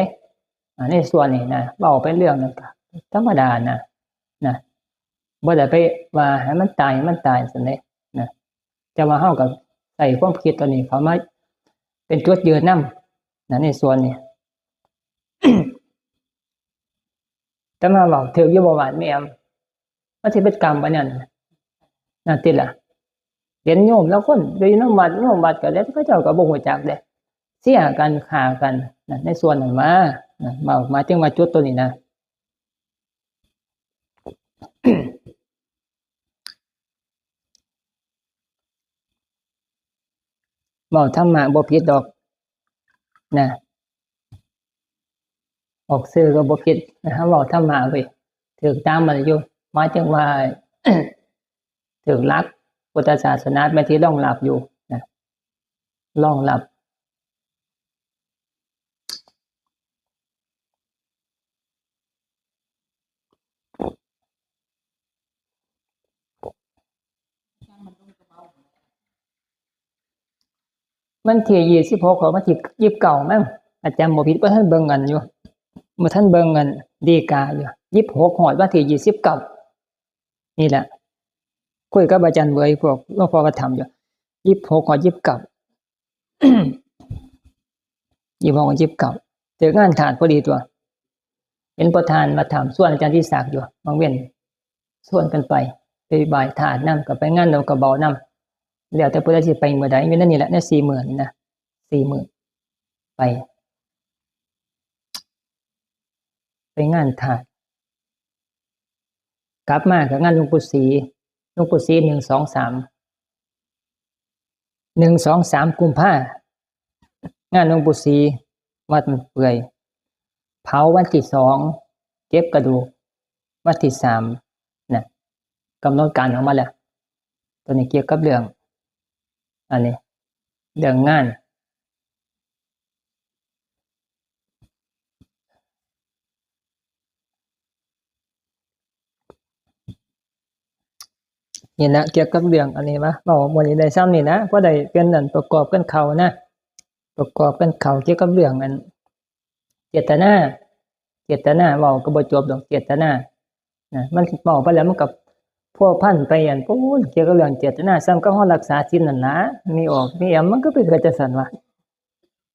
นส่วนนี้นะเว้าเป็นเรื่องนั้นก็ธรรมดานะบ่ได้ไปว่าให้มันตายซั่นเด้นะแต่ว่าเฮาก็ใส่ความคิดตัวนี้เข้ามาเป็นจุดยืนนำในส่วนนี้ แต่มาเว้าถึกอยู่บ่หวานแม่มมันสิเป็นกรรมปานนั้นนั่นติล่ะเห็นโยมแล้วคนอยู่นำวัดโยมวัดก็แล้วเขาเจ้าก็บ่ฮู้จักเด้เสียกันฆ่ากันในส่วนนั้นมาถึงว่าจุดตัวนี้นะเว้าธรรมะบ่ผิดดอกนะออกสื่อก็บ่ผิดนะเว้าธรรมะเว้ยถูกตามมันอยู่หมายถึงว่าถูกหลัก พุทธศาสนาเป็นที่รองรับอยู่นะรองรับมันที่26ของมันที่29มั้งอาจารย์บ่ผิดบ่ทันเบิ่งกันอยู่บ่ทันเบิ่งกันดีกาอยู่26ฮอดวันที่29นี่แหละคุยกับอาจารย์เบยพวกหลวงพ่อก็ทำอยู่26ฮอด29 26ฮอด29เจองานฐานพอดีตัวเป็นประธานมาถามส่วนอาจารย์ที่ศักดิ์อยู่บางเว้นส่วนกันไปบ่ายถาดนำก็ไปงานนำก็เบานำแล้วแต่เพิ่นสิไปเมื่อใดมีนั่นนี่แหละใน40,000นี่นะ40,000ไปงานถาดกลับมาก็งานหลวงปู่ศรี123กุมภาพันธ์งานหลวงปู่ศรีวัดมันเปื่อยเผาวันที่2เก็บกระดูกวันที่3นะกำหนดการออกมาแล้วตัวนี้เกี่ยวกับเรื่องอันนี้เรื่องงานนี่นะเกี่ยวกับเรื่องอันนี้วะบอกวันนี้ได้ซ้ำนี่นะเพราะได้เป็นอันประกอบกันเขานะประกอบกันเขาเกี่ยวกับเรื่องอันเจตนาเว้าก็บ่จบดอกเจตนานะมันเว้าไปแล้วมันก็พัวพันไปอันพู้นเกี่ยวกับเรื่องเจตนาซ้ำกับเฮารักษาศีลนั่นล่ะมีออกมีมันก็ไปเกิดจังซั่นวะ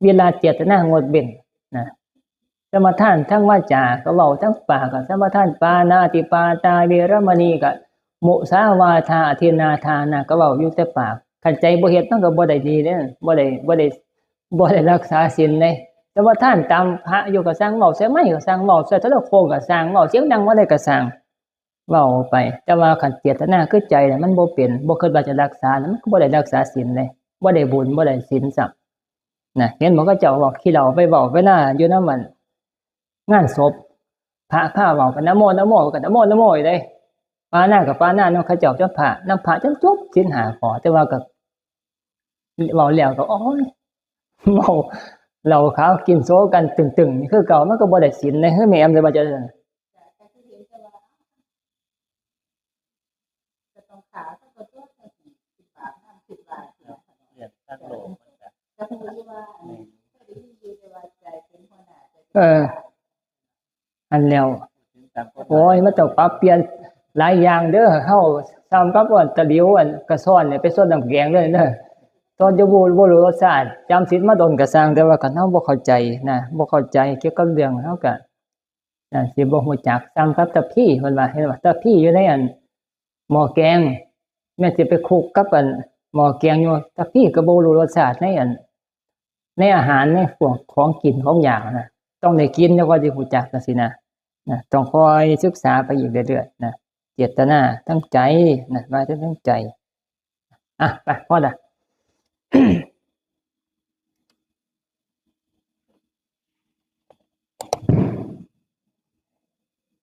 เวลาเจตนางดเว้นนะสมทานทั้งวาจาก็เว้าทั้งปากก็สมทานปานาติปาตาเวรมณีก็มุสาวาทาอธินาทานะก็เว้าอยู่แต่ปากคันใจบ่เฮ็ดมันก็บ่ได้ดีเด้อบ่ได้รักษาศีลเด้แต่ว่าท่านตามพระอยู่ก็สร้างเว้าใส่ไม้ก็สร้างเว้าใส่โทรโข่งก็สร้างเว้าเสียงดังบ่ได้ก็สร้างเว้าไปแต่ว่าคันเจตนาคือใจน่ะมันบ่เป็นบ่คิดว่าจะรักษามันก็บ่ได้รักษาศีลเลยบ่ได้บุญบ่ได้ศีลซับนะเห็นบ่เขาเจ้าบอกขี้เหล้าไปเว้าเวลาอยู่นำมันงานศพพระพาเว้ากันนะโมนะโมกันนะโมนะโมอยู่เด้ปานากับปานาเนาะเขาเจ้าจนพระนำพระจนจบศีล5ข้อแต่ว่าก็เว้าแล้วก็โอ๊ยเมาเหล้าขาวกินโซกันตึงๆนี่คือเก่ามันก็บ่ได้ศีลเลยเฮ้ยแม่มจะว่าจะอันแล้วโอ้ยมันต้องปรับเปลี่ยนหลายอย่างเด้อเฮาซ้ำกับว่าตะหลิวอันกระซ่อนเนี่ยไปซ่อนน้ำแกงเลยเด้อตอนจะบ่รู้รสชาติจำศีลมาโดนก็สร้างแต่ว่าคันเฮาบ่เข้าใจนะบ่เข้าใจเกี่ยวกับเรื่องเฮาก็สิบ่ฮู้จักซ้ำกับตะพี่เพิ่นว่าเห็นว่าตะพี่อยู่ในอันหม้อแกงแม่สิไปคลุกกับอันหม้อแกงอยู่ตะพี่ก็บ่รู้รสชาติในอันในอาหารในพวกของกินของหยังนะต้องได้กินแล้วก็สิรู้จักจังซี่นะต้องคอยศึกษาไปอีกเรื่อยๆนะเจตนาทั้งใจนะมาทั้งใจไปพอละ